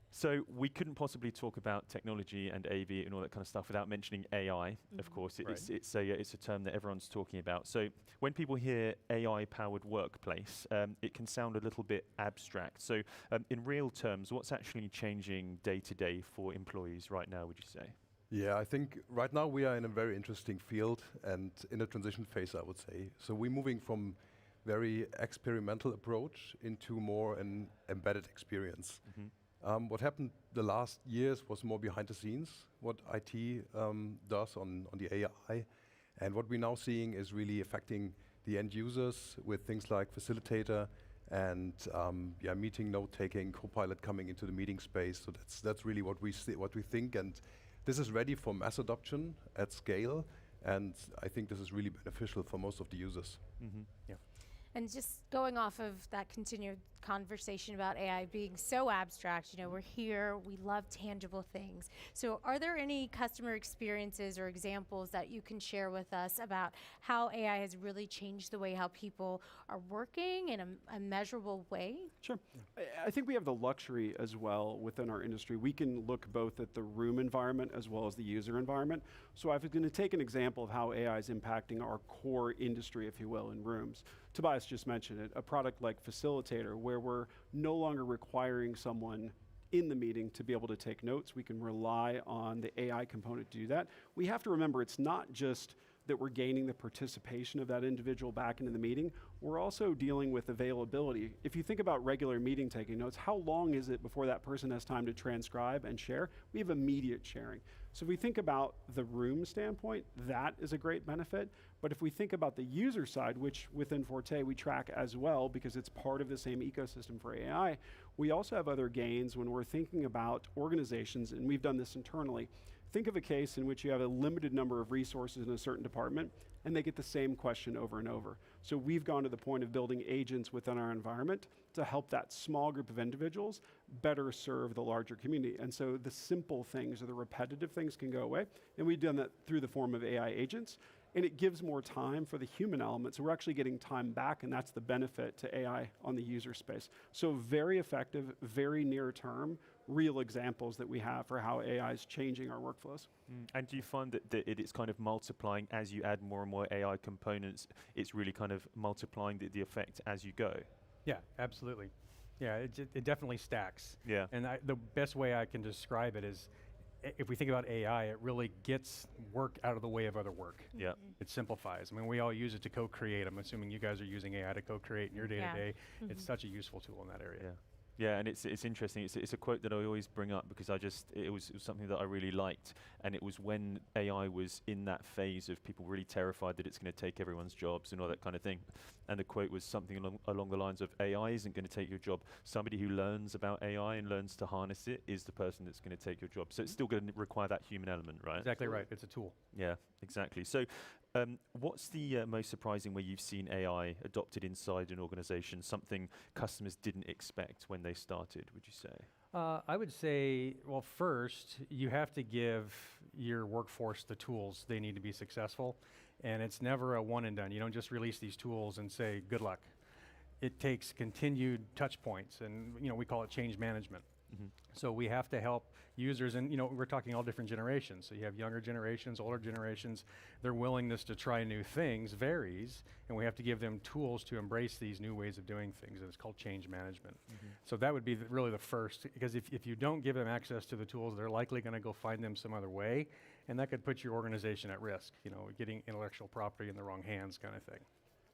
Speaker 8: So we couldn't possibly talk about technology and AV and all that kind of stuff without mentioning AI. Of course, it's a term that everyone's talking about. So when people hear AI-powered workplace, it can sound a little bit abstract. So in real terms, what's actually changing day to day for employees right now, would you say?
Speaker 23: Yeah, I think right now we are in a very interesting field and in a transition phase, I would say. So we're moving from very experimental approach into more an embedded experience. What happened the last years was more behind the scenes, what IT does on the AI. And what we're now seeing is really affecting the end users with things like facilitator and meeting note-taking, Copilot coming into the meeting space. So that's really what we think. And this is ready for mass adoption at scale. And I think this is really beneficial for most of the users.
Speaker 9: And And just going off of that continued conversation about AI being so abstract, you know, we're here, we love tangible things. So are there any customer experiences or examples that you can share with us about how AI has really changed the way how people are working in a measurable way?
Speaker 5: Sure. I think we have the luxury as well within our industry. We can look both at the room environment as well as the user environment. So if I'm going to take an example of how AI is impacting our core industry, if you will, in rooms, Tobias just mentioned it, a product like Facilitator, where we're no longer requiring someone in the meeting to be able to take notes. We can rely on the AI component to do that. We have to remember it's not just that we're gaining the participation of that individual back into the meeting, we're also dealing with availability. If you think about regular meeting taking notes, how long is it before that person has time to transcribe and share? We have immediate sharing. So if we think about the room standpoint, that is a great benefit. But if we think about the user side, which within Forte we track as well because it's part of the same ecosystem for AI, we also have other gains when we're thinking about organizations, and we've done this internally. Think of a case in which you have a limited number of resources in a certain department, and they get the same question over and over. So we've gone to the point of building agents within our environment to help that small group of individuals better serve the larger community. And so the simple things or the repetitive things can go away. And we've done that through the form of AI agents. And it gives more time for the human element. So we're actually getting time back, and that's the benefit to AI on the user space. So very effective, very near term, real examples that we have for how AI is changing our workflows.
Speaker 8: And do you find that it's kind of multiplying as you add more and more AI components? It's really kind of multiplying the effect as you go?
Speaker 4: Yeah, absolutely. Yeah, it definitely stacks.
Speaker 8: Yeah.
Speaker 4: And the best way I can describe it is, if we think about AI, it really gets work out of the way of other work.
Speaker 8: Yeah.
Speaker 4: It simplifies. I mean, we all use it to co-create. I'm assuming you guys are using AI to co-create in your day-to-day.
Speaker 9: Yeah.
Speaker 4: It's such a useful tool in that area.
Speaker 8: Yeah. Yeah, and it's interesting. It's a quote that I always bring up because it was something that I really liked, and it was when AI was in that phase of people really terrified that it's going to take everyone's jobs and all that kind of thing. And the quote was something along the lines of, AI isn't going to take your job. Somebody who learns about AI and learns to harness it is the person that's going to take your job. So it's still going to require that human element, right?
Speaker 4: Exactly right. It's a tool.
Speaker 8: Yeah, exactly. So what's the most surprising way you've seen AI adopted inside an organization, something customers didn't expect when they started, would you say?
Speaker 4: I would say, well, first, you have to give your workforce the tools they need to be successful. And it's never a one and done. You don't just release these tools and say, good luck. It takes continued touch points, and we call it change management.
Speaker 8: Mm-hmm.
Speaker 4: So we have to help users, and we're talking all different generations. So you have younger generations, older generations. Their willingness to try new things varies, and we have to give them tools to embrace these new ways of doing things. And it's called change management. Mm-hmm. So that would be really the first, because if you don't give them access to the tools, they're likely going to go find them some other way, and that could put your organization at risk. Getting intellectual property in the wrong hands, kind of thing.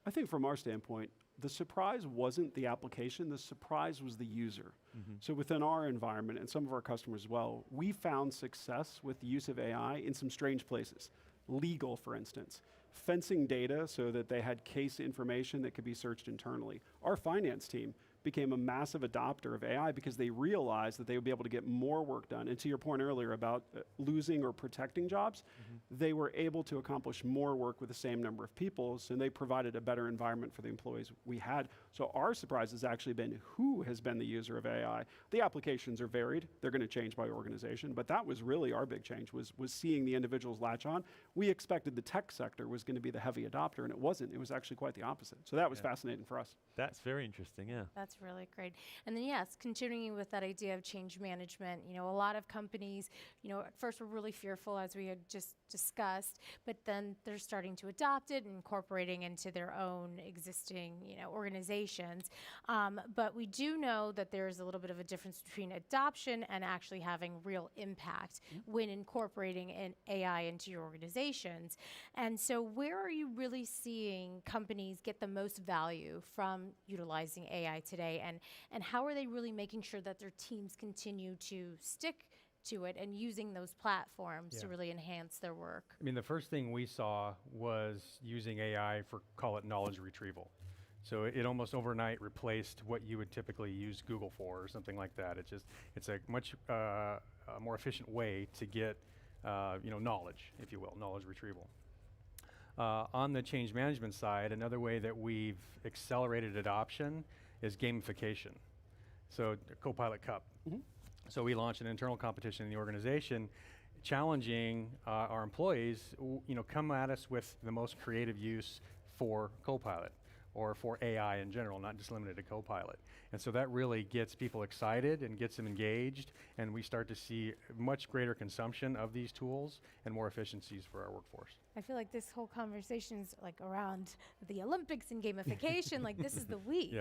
Speaker 5: I think from our standpoint, the surprise wasn't the application, the surprise was the user. Mm-hmm. So within our environment and some of our customers as well, we found success with the use of AI in some strange places. Legal, for instance. Fencing data so that they had case information that could be searched internally. Our finance team became a massive adopter of AI because they realized that they would be able to get more work done. And to your point earlier about losing or protecting jobs, they were able to accomplish more work with the same number of people, so they provided a better environment for the employees we had. So our surprise has actually been who has been the user of AI. The applications are varied. They're going to change by organization, but that was really our big change, was seeing the individuals latch on. We expected the tech sector was going to be the heavy adopter, and it wasn't. It was actually quite the opposite. So that was fascinating for us.
Speaker 8: That's very interesting, yeah.
Speaker 9: That's really great. And then yes, continuing with that idea of change management, a lot of companies, at first were really fearful, as we had just discussed, but then they're starting to adopt it and incorporating into their own existing, organizations. But we do know that there's a little bit of a difference between adoption and actually having real impact when incorporating an AI into your organizations. And so where are you really seeing companies get the most value from utilizing AI today, and how are they really making sure that their teams continue to stick to it and using those platforms to really enhance their work?
Speaker 4: I mean, the first thing we saw was using AI for, call it, knowledge retrieval. So it almost overnight replaced what you would typically use Google for or something like that. It's a much more efficient way to get knowledge, if you will, knowledge retrieval. On the change management side, another way that we've accelerated adoption is gamification. So the Copilot Cup. So we launched an internal competition in the organization challenging our employees, come at us with the most creative use for Copilot or for AI in general, not just limited to Copilot. And so that really gets people excited and gets them engaged, and we start to see much greater consumption of these tools and more efficiencies for our workforce.
Speaker 9: I feel like this whole conversation's like around the Olympics and gamification, like this is the week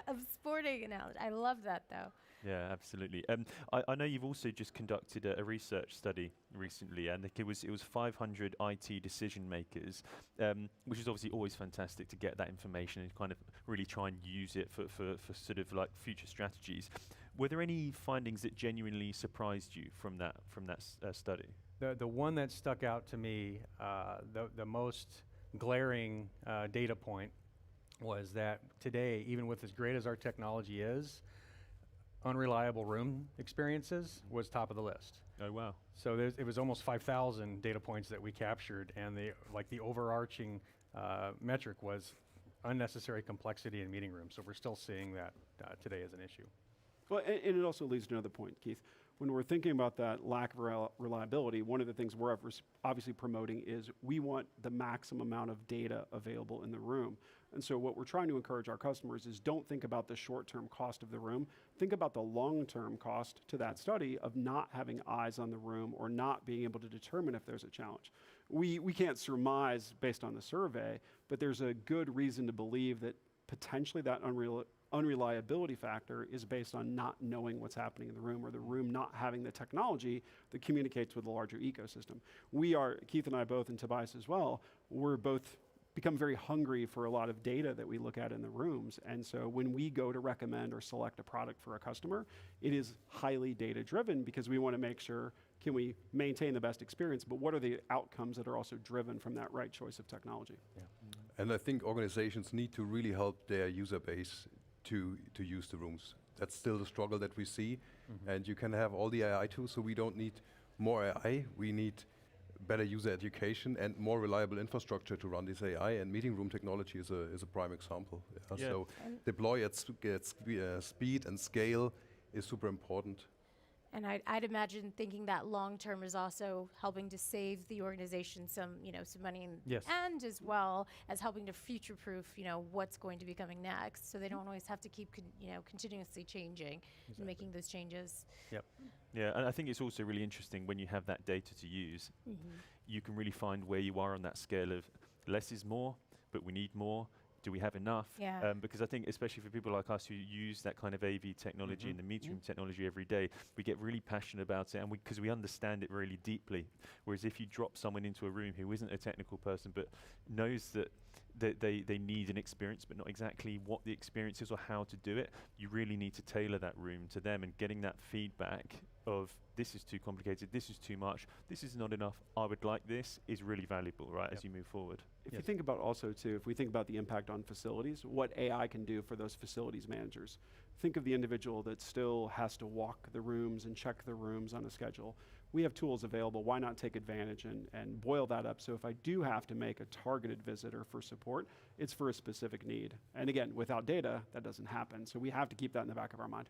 Speaker 9: of sporting analogy. I love that though.
Speaker 8: Yeah, absolutely. I know you've also just conducted a research study recently, and it was 500 IT decision makers, which is obviously always fantastic to get that information and kind of really try and use it for sort of like future strategies. Were there any findings that genuinely surprised you from that study?
Speaker 4: The one that stuck out to me, the most glaring data point, was that today, even with as great as our technology is, unreliable room experiences was top of the list.
Speaker 8: Oh wow!
Speaker 4: So it was almost 5,000 data points that we captured, and the overarching metric was unnecessary complexity in meeting rooms. So we're still seeing that today as an issue.
Speaker 5: Well, and it also leads to another point, Keith. When we're thinking about that lack of reliability, one of the things we're obviously promoting is we want the maximum amount of data available in the room. And so what we're trying to encourage our customers is don't think about the short-term cost of the room. Think about the long-term cost to that study of not having eyes on the room or not being able to determine if there's a challenge. We can't surmise based on the survey, but there's a good reason to believe that potentially that unreliability factor is based on not knowing what's happening in the room, or the room not having the technology that communicates with the larger ecosystem. We are, Keith and I both, and Tobias as well, we're both become very hungry for a lot of data that we look at in the rooms. And so when we go to recommend or select a product for a customer, it is highly data driven, because we want to make sure, can we maintain the best experience, but what are the outcomes that are also driven from that right choice of technology?
Speaker 23: Yeah. And I think organizations need to really help their user base to use the rooms. That's still the struggle that we see. And you can have all the AI tools, so we don't need more AI. We need better user education and more reliable infrastructure to run this AI, and meeting room technology is a prime example.
Speaker 8: Yeah.
Speaker 23: So deploy at speed and scale is super important.
Speaker 9: And I'd imagine thinking that long term is also helping to save the organization some money and as well as helping to future-proof, what's going to be coming next, so they don't always have to keep continuously changing and making those changes.
Speaker 8: Yep. Yeah, and I think it's also really interesting when you have that data to use, you can really find where you are on that scale of less is more, but we need more. Do we have enough?
Speaker 9: Yeah.
Speaker 8: Because I think, especially for people like us who use that kind of AV technology and the meeting room technology every day, we get really passionate about it, and because we understand it really deeply. Whereas if you drop someone into a room who isn't a technical person but knows that they need an experience but not exactly what the experience is or how to do it, you really need to tailor that room to them, and getting that feedback of this is too complicated, this is too much, this is not enough, I would like this, is really valuable, right, as you move forward.
Speaker 5: If you think about also too, if we think about the impact on facilities, what AI can do for those facilities managers. Think of the individual that still has to walk the rooms and check the rooms on a schedule. We have tools available, why not take advantage and boil that up, so if I do have to make a targeted visit or for support, it's for a specific need. And again, without data, that doesn't happen, so we have to keep that in the back of our mind.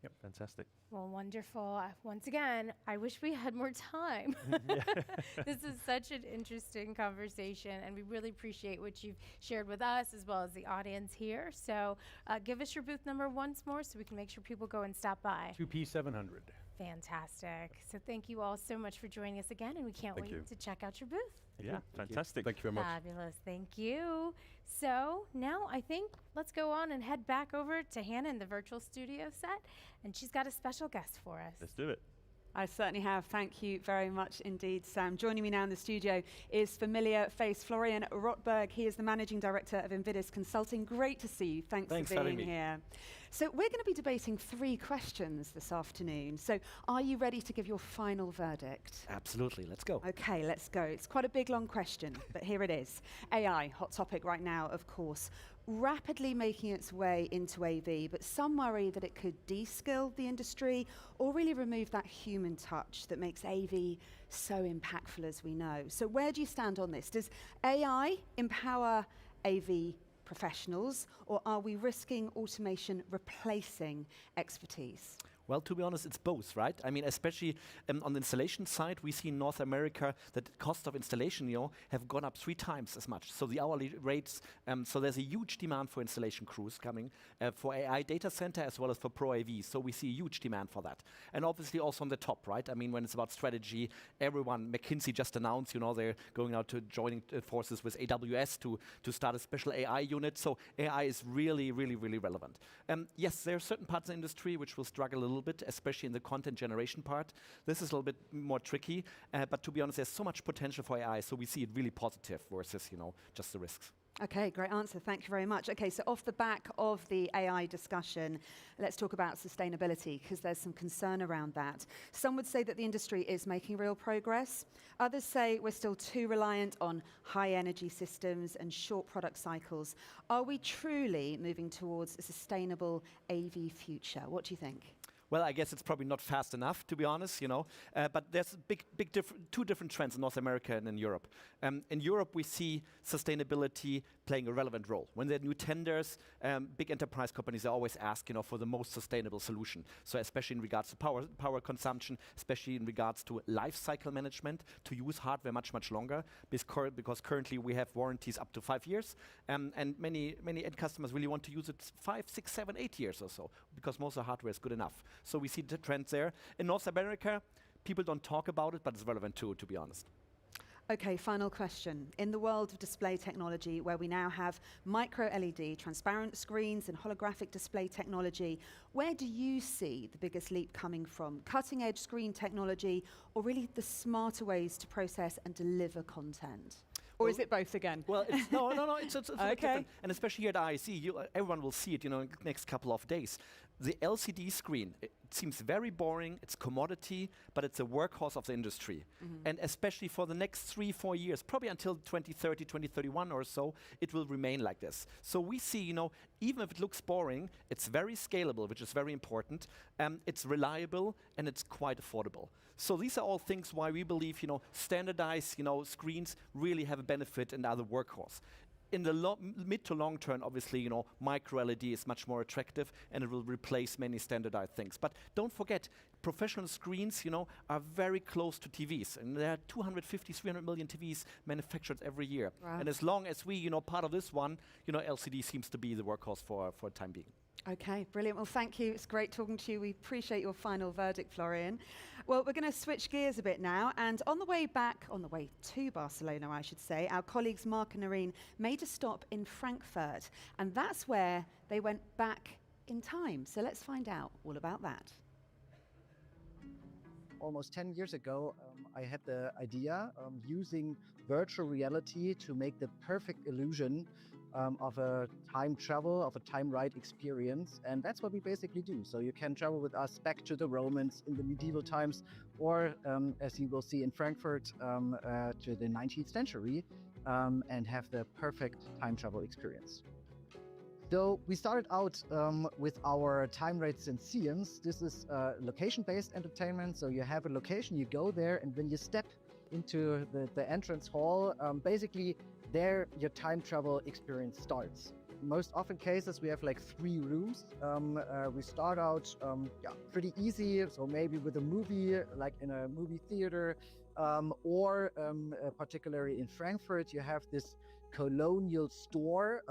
Speaker 8: Yep, fantastic.
Speaker 9: Well, wonderful. Once again, I wish we had more time. This is such an interesting conversation, and we really appreciate what you've shared with us as well as the audience here. So give us your booth number once more so we can make sure people go and stop by.
Speaker 4: 2P700.
Speaker 9: Fantastic. So thank you all so much for joining us again, and we can't wait to check out your booth.
Speaker 8: Yeah, fantastic.
Speaker 23: Thank you very much.
Speaker 9: Fabulous. Thank you. So now I think let's go on and head back over to Hannah in the virtual studio set, and she's got a special guest for us.
Speaker 8: Let's do it.
Speaker 1: I certainly have. Thank you very much indeed, Sam. Joining me now in the studio is familiar face Florian Rotberg. He is the Managing Director of Invidis Consulting. Great to see you. Thanks for being here. So we're going to be debating 3 questions this afternoon. So are you ready to give your final verdict?
Speaker 6: Absolutely, let's go.
Speaker 1: Okay, let's go. It's quite a big, long question, but here it is. AI, hot topic right now, of course, rapidly making its way into AV, but some worry that it could de-skill the industry or really remove that human touch that makes AV so impactful, as we know. So where do you stand on this? Does AI empower AV professionals, or are we risking automation replacing expertise?
Speaker 6: Well, to be honest, it's both, right? I mean, especially on the installation side, we see in North America that the cost of installation, have gone up 3 times as much. So the hourly rates, so there's a huge demand for installation crews coming for AI data center as well as for Pro AV. So we see a huge demand for that. And obviously also on the top, right? I mean, when it's about strategy, everyone, McKinsey just announced, they're going out to joining forces with AWS to start a special AI unit. So AI is really, really, really relevant. Yes, there are certain parts of the industry which will struggle a little bit, especially in the content generation part. This is a little bit more tricky, but to be honest, there's so much potential for AI, so we see it really positive versus, just the risks.
Speaker 1: Okay, great answer. Thank you very much. Okay, so off the back of the AI discussion, let's talk about sustainability, because there's some concern around that. Some would say that the industry is making real progress. Others say we're still too reliant on high energy systems and short product cycles. Are we truly moving towards a sustainable AV future? What do you think?
Speaker 6: Well, I guess it's probably not fast enough, to be honest, but there's two different trends in North America and in Europe. In Europe, we see sustainability playing a relevant role. When there are new tenders, big enterprise companies are always ask, for the most sustainable solution. So especially in regards to power consumption, especially in regards to life cycle management, to use hardware much, much longer, because currently we have warranties up to 5 years, and many end customers really want to use it 5, 6, 7, 8 years or so, because most of the hardware is good enough. So we see the trends there. In North America, people don't talk about it, but it's relevant too, to be honest.
Speaker 1: Okay, final question. In the world of display technology, where we now have micro LED, transparent screens, and holographic display technology, where do you see the biggest leap coming from? Cutting edge screen technology, or really the smarter ways to process and deliver content? Or is it both again?
Speaker 6: Well, no, it's a bit
Speaker 1: okay.
Speaker 6: different. And especially here at ISE, everyone will see it, in the next couple of days. The LCD screen, it seems very boring, it's commodity, but it's a workhorse of the industry. And especially for the next 3-4 years, probably until 2030, 2031 or so, it will remain like this. So we see, even if it looks boring, it's very scalable, which is very important. It's reliable, and it's quite affordable. So these are all things why we believe, standardized, screens really have a benefit and are the workhorse. In the mid to long term, obviously, micro LED is much more attractive, and it will replace many standardized things. But don't forget, professional screens, are very close to TVs, and there are 250, 300 million TVs manufactured every year.
Speaker 1: Wow.
Speaker 6: And as long as we, part of this one, LCD seems to be the workhorse for the time being.
Speaker 1: Okay, brilliant. Well, thank you. It's great talking to you. We appreciate your final verdict, Florian. Well, we're going to switch gears a bit now. And on the way to Barcelona, I should say, our colleagues Mark and Noreen made a stop in Frankfurt. And that's where they went back in time. So let's find out all about that.
Speaker 7: Almost 10 years ago, I had the idea using virtual reality to make the perfect illusion of a time travel, of a time ride experience. And that's what we basically do. So you can travel with us back to the Romans in the medieval times, or as you will see in Frankfurt, to the 19th century, and have the perfect time travel experience. So we started out with our time ride Senseiums. This is location-based entertainment. So you have a location, you go there, and when you step into the entrance hall, basically there your time travel experience starts. Most often cases, we have like 3 rooms. We start out pretty easy, so maybe with a movie, like in a movie theater, or particularly in Frankfurt, you have this colonial store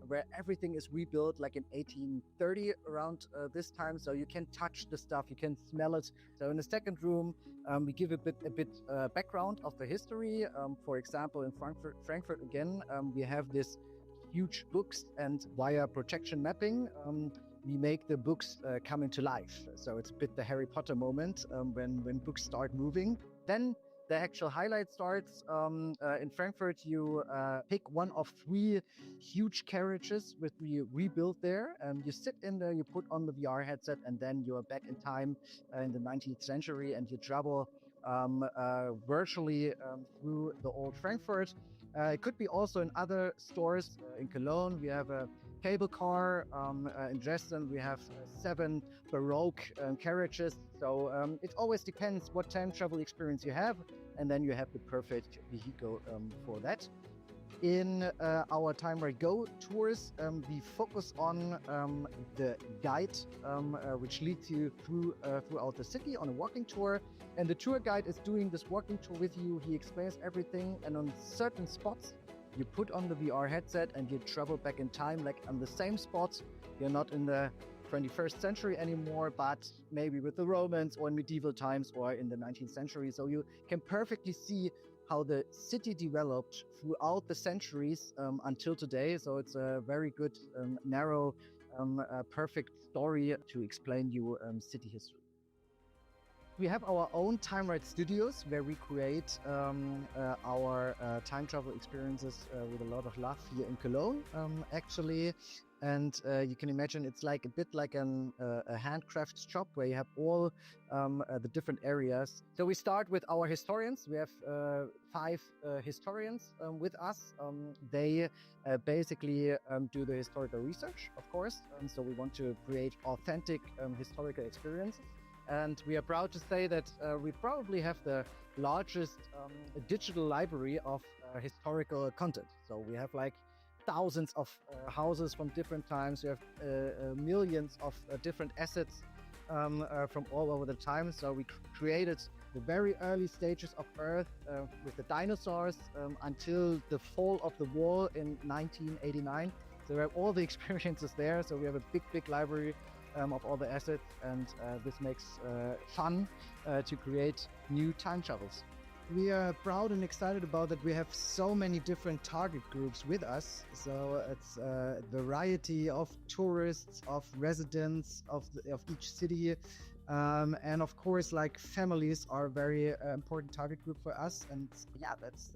Speaker 7: where everything is rebuilt like in 1830 around this time, so you can touch the stuff, you can smell it. So in the second room, we give a bit background of the history. For example, in Frankfurt again, we have this huge books, and via projection mapping, we make the books come into life. So it's a bit the Harry Potter moment when books start moving. Then the actual highlight starts in Frankfurt. You pick one of 3 huge carriages which we rebuilt there. You sit in there, you put on the VR headset, and then you are back in time in the 19th century, and you travel virtually through the old Frankfurt. It could be also in other stores. In Cologne, we have a cable car. In Dresden, we have 7 Baroque carriages. So it always depends what time travel experience you have, and then you have the perfect vehicle for that. In our Time Right Go tours, we focus on the guide, which leads you throughout the city on a walking tour. And the tour guide is doing this walking tour with you. He explains everything, and on certain spots, you put on the VR headset and you travel back in time, like on the same spots. You're not in the 21st century anymore, but maybe with the Romans or in medieval times or in the 19th century. So you can perfectly see how the city developed throughout the centuries until today. So it's a very good, narrow, perfect story to explain you city history. We have our own Time Right studios where we create our time travel experiences with a lot of love here in Cologne, actually. And you can imagine it's like a bit like a handcraft shop where you have all the different areas. So we start with our historians. We have 5 historians with us. They basically do the historical research, of course. So we want to create authentic historical experiences. And we are proud to say that we probably have the largest digital library of historical content. So we have like thousands of houses from different times. We have millions of different assets from all over the time. So we created the very early stages of Earth with the dinosaurs until the fall of the wall in 1989. So we have all the experiences there. So we have a big library of all the assets, and this makes fun to create new time travels. We are proud and excited about that we have so many different target groups with us. So it's a variety of tourists, of residents of each city. And of course, like families are a very important target group for us. And yeah, that's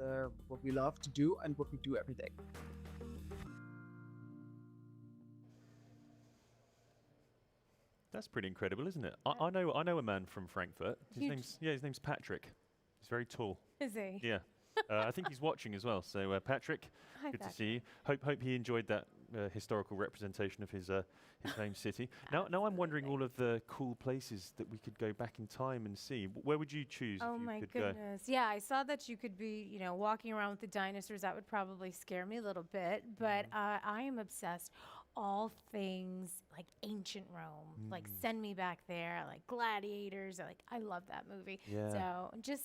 Speaker 7: what we love to do and what we do every day.
Speaker 8: That's pretty incredible, isn't it? I know a man from Frankfurt. His name's Patrick. He's very tall.
Speaker 9: Is he?
Speaker 8: Yeah. I think he's watching as well. So Patrick, good to see you. Hope he enjoyed that historical representation of his home city. Now I'm wondering all of the cool places that we could go back in time and see. Where would you choose?
Speaker 9: Oh
Speaker 8: if you
Speaker 9: my
Speaker 8: could
Speaker 9: goodness. Yeah, I saw that you could be, walking around with the dinosaurs. That would probably scare me a little bit. But I am obsessed. All things like ancient Rome, like send me back there, like gladiators, I love that movie.
Speaker 8: Yeah.
Speaker 9: So just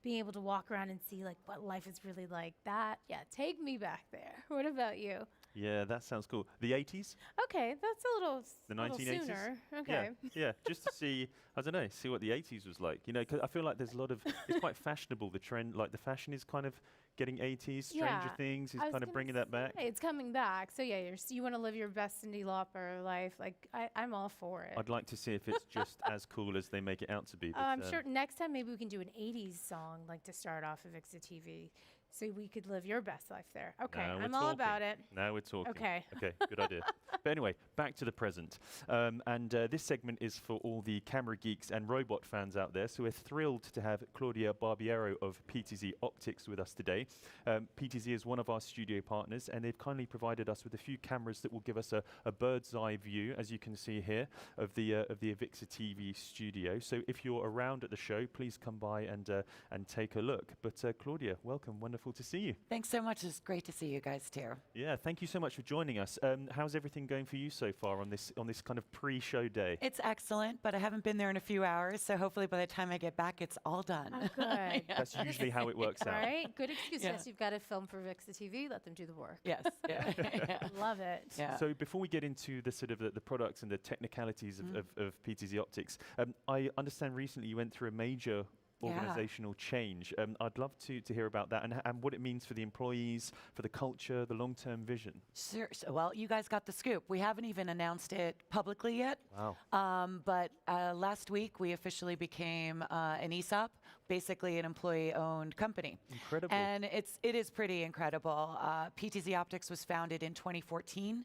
Speaker 9: being able to walk around and see like what life is really like that. Yeah, take me back there. What about you?
Speaker 8: Yeah, that sounds cool. The 80s?
Speaker 9: Okay, that's a little
Speaker 8: The
Speaker 9: little
Speaker 8: 1980s?
Speaker 9: sooner. Okay.
Speaker 8: Yeah, just to see, I don't know, see what the 80s was like. 'Cause I feel like there's a lot of, it's quite fashionable, the trend, like the fashion is kind of getting 80s. Stranger Things is kind of bringing that back.
Speaker 9: It's coming back. So yeah, you want to live your best Cyndi Lauper life. Like I'm all for it.
Speaker 8: I'd like to see if it's just as cool as they make it out to be. But,
Speaker 9: I'm sure next time maybe we can do an 80s song like to start off AVIXA TV. So we could live your best life there. Okay, I'm all about it.
Speaker 8: Now we're talking.
Speaker 9: Okay.
Speaker 8: Okay, good idea. But anyway, back to the present. This segment is for all the camera geeks and robot fans out there. So we're thrilled to have Claudia Barbiero of PTZ Optics with us today. PTZ is one of our studio partners, and they've kindly provided us with a few cameras that will give us a bird's eye view, as you can see here, of the AVIXA TV studio. So if you're around at the show, please come by and take a look. But Claudia, welcome. Wonderful to see you.
Speaker 2: Thanks so much. It's great to see you guys too.
Speaker 8: Yeah, thank you so much for joining us. How's everything going for you so far on this kind of pre-show day?
Speaker 2: It's excellent, but I haven't been there in a few hours, so hopefully by the time I get back, it's all done.
Speaker 9: Oh, good.
Speaker 8: That's usually how it works out.
Speaker 9: Right? Good excuse. Yes, you've got to film for AVIXA TV. Let them do the work.
Speaker 2: Yes. Yeah.
Speaker 9: Love it.
Speaker 2: Yeah.
Speaker 8: So before we get into the sort of the products and the technicalities of PTZ Optics, I understand recently you went through a major organizational change. I'd love to hear about that and what it means for the employees, for the culture, the long-term vision.
Speaker 2: Sure. So, well, you guys got the scoop. We haven't even announced it publicly yet.
Speaker 8: Wow.
Speaker 2: But last week we officially became an ESOP, basically an employee-owned company.
Speaker 8: Incredible.
Speaker 2: And it is pretty incredible. PTZ Optics was founded in 2014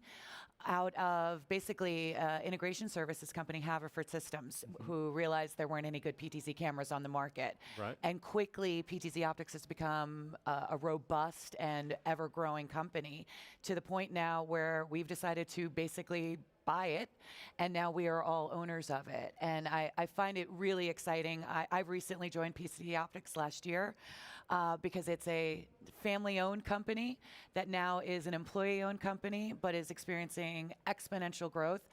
Speaker 2: out of basically integration services company Haverford Systems, who realized there weren't any good PTZ cameras on the market.
Speaker 8: Right.
Speaker 2: And quickly, PTZ Optics has become a robust and ever-growing company to the point now where we've decided to basically buy it, and now we are all owners of it. And I find it really exciting. I've recently joined PTZ Optics last year because it's a family-owned company that now is an employee-owned company, but is experiencing exponential growth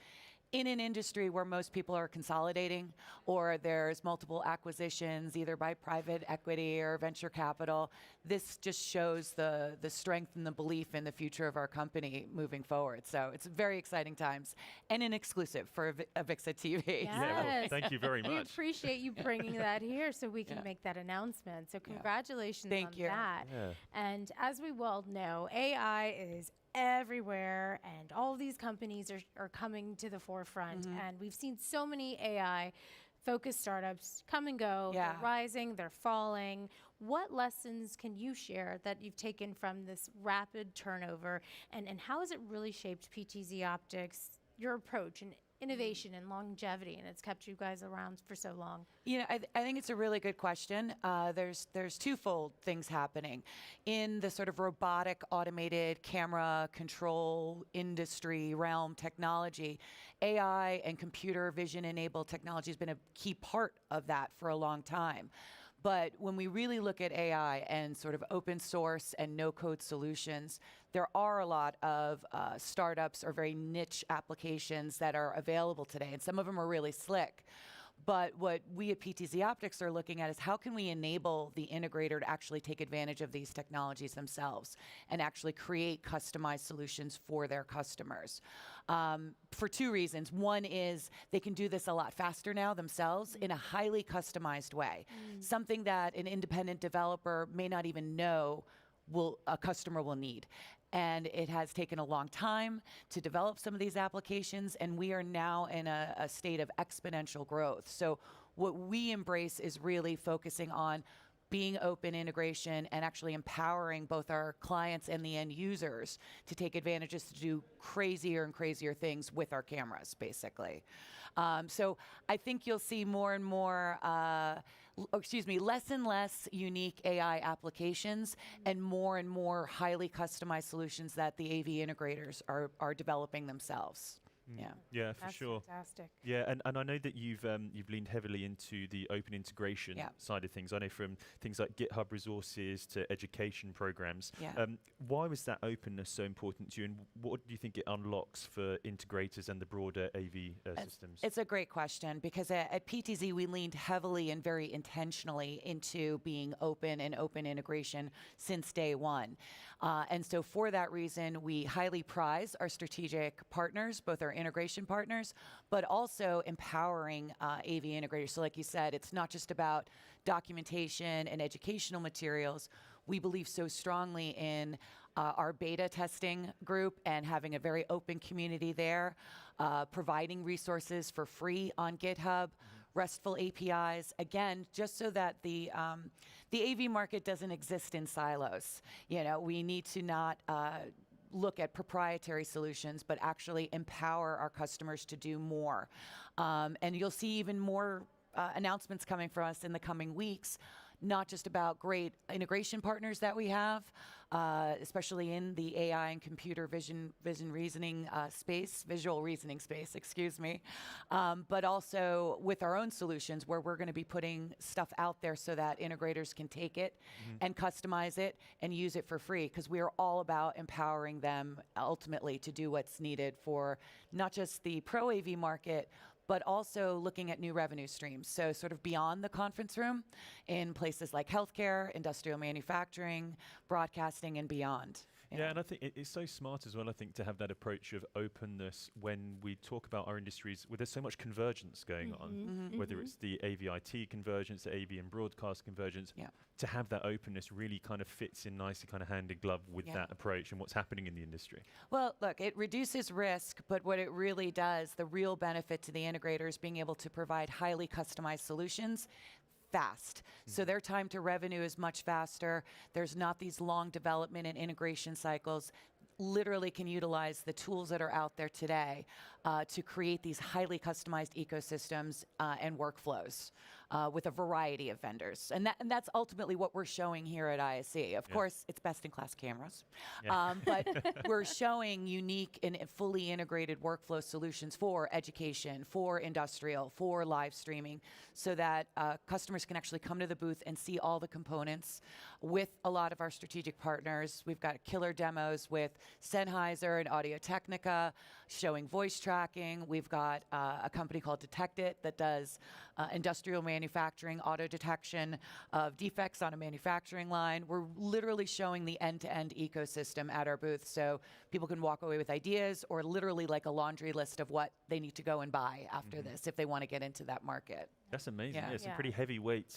Speaker 2: in an industry where most people are consolidating, or there's multiple acquisitions, either by private equity or venture capital. This just shows the strength and the belief in the future of our company moving forward. So it's very exciting times, and an exclusive for AVIXA TV.
Speaker 9: Yes.
Speaker 8: Yeah, well, thank you very
Speaker 9: We
Speaker 8: much.
Speaker 9: appreciate you bringing that here so we can make that announcement. So congratulations
Speaker 2: Thank
Speaker 9: on
Speaker 2: you.
Speaker 9: that.
Speaker 8: Yeah.
Speaker 9: And as we well know, AI is everywhere, and all these companies are coming to the forefront. And we've seen so many AI-focused startups come and go. They're rising, they're falling. What lessons can you share that you've taken from this rapid turnover, and how has it really shaped PTZ Optics, your approach and innovation and longevity, and it's kept you guys around for so long?
Speaker 2: You know, I think it's a really good question. There's twofold things happening. In the sort of robotic, automated camera control industry realm technology, AI and computer vision-enabled technology has been a key part of that for a long time. But when we really look at AI and sort of open source and no-code solutions, there are a lot of startups or very niche applications that are available today, and some of them are really slick. But what we at PTZ Optics are looking at is how can we enable the integrator to actually take advantage of these technologies themselves and actually create customized solutions for their customers. For two reasons. One is they can do this a lot faster now themselves in a highly customized way, something that an independent developer may not even know a customer will need. And it has taken a long time to develop some of these applications, and we are now in a state of exponential growth. So what we embrace is really focusing on being open integration and actually empowering both our clients and the end users to take advantages to do crazier and crazier things with our cameras, basically. So I think you'll see more and more less and less unique AI applications and more highly customized solutions that the AV integrators are developing themselves.
Speaker 8: Yeah, for sure.
Speaker 9: Fantastic.
Speaker 8: Yeah, and I know that you've leaned heavily into the open integration side of things. I know from things like GitHub resources to education programs. Why was that openness so important to you, and what do you think it unlocks for integrators and the broader AV systems?
Speaker 2: It's a great question, because at PTZ we leaned heavily and very intentionally into being open and open integration since day one. And so for that reason, we highly prize our strategic partners, both our integration partners, but also empowering AV integrators. So like you said, it's not just about documentation and educational materials. We believe so strongly in our beta testing group and having a very open community there, providing resources for free on GitHub, RESTful APIs, again, just so that the AV market doesn't exist in silos. You know, we need to not look at proprietary solutions, but actually empower our customers to do more. And you'll see even more announcements coming from us in the coming weeks, not just about great integration partners that we have, especially in the AI and computer vision reasoning space, visual reasoning space, excuse me, but also with our own solutions where we're going to be putting stuff out there so that integrators can take it and customize it and use it for free, because we are all about empowering them ultimately to do what's needed for not just the pro AV market, but also looking at new revenue streams. So sort of beyond the conference room in places like healthcare, industrial manufacturing, broadcasting, and beyond.
Speaker 8: Yeah, and I think it's so smart as well, I think, to have that approach of openness when we talk about our industries where there's so much convergence going on, whether it's the AVIT convergence, the AV and broadcast convergence, to have that openness really kind of fits in nicely, kind of hand in glove with that approach and what's happening in the industry.
Speaker 2: Well, look, it reduces risk, but what it really does, the real benefit to the integrators being able to provide highly customized solutions, fast. So their time to revenue is much faster. There's not these long development and integration cycles. Literally can utilize the tools that are out there today to create these highly customized ecosystems and workflows with a variety of vendors. And that's ultimately what we're showing here at ISE. Of course, it's best-in-class cameras, but we're showing unique and fully integrated workflow solutions for education, for industrial, for live streaming, so that customers can actually come to the booth and see all the components with a lot of our strategic partners. We've got killer demos with Sennheiser and Audio-Technica showing voice tracking. We've got a company called Detect It that does industrial manufacturing, auto detection of defects on a manufacturing line. We're literally showing the end-to-end ecosystem at our booth, so people can walk away with ideas or literally like a laundry list of what they need to go and buy after this if they want to get into that market.
Speaker 8: That's amazing.
Speaker 2: Yeah.
Speaker 8: Yeah, some pretty heavyweight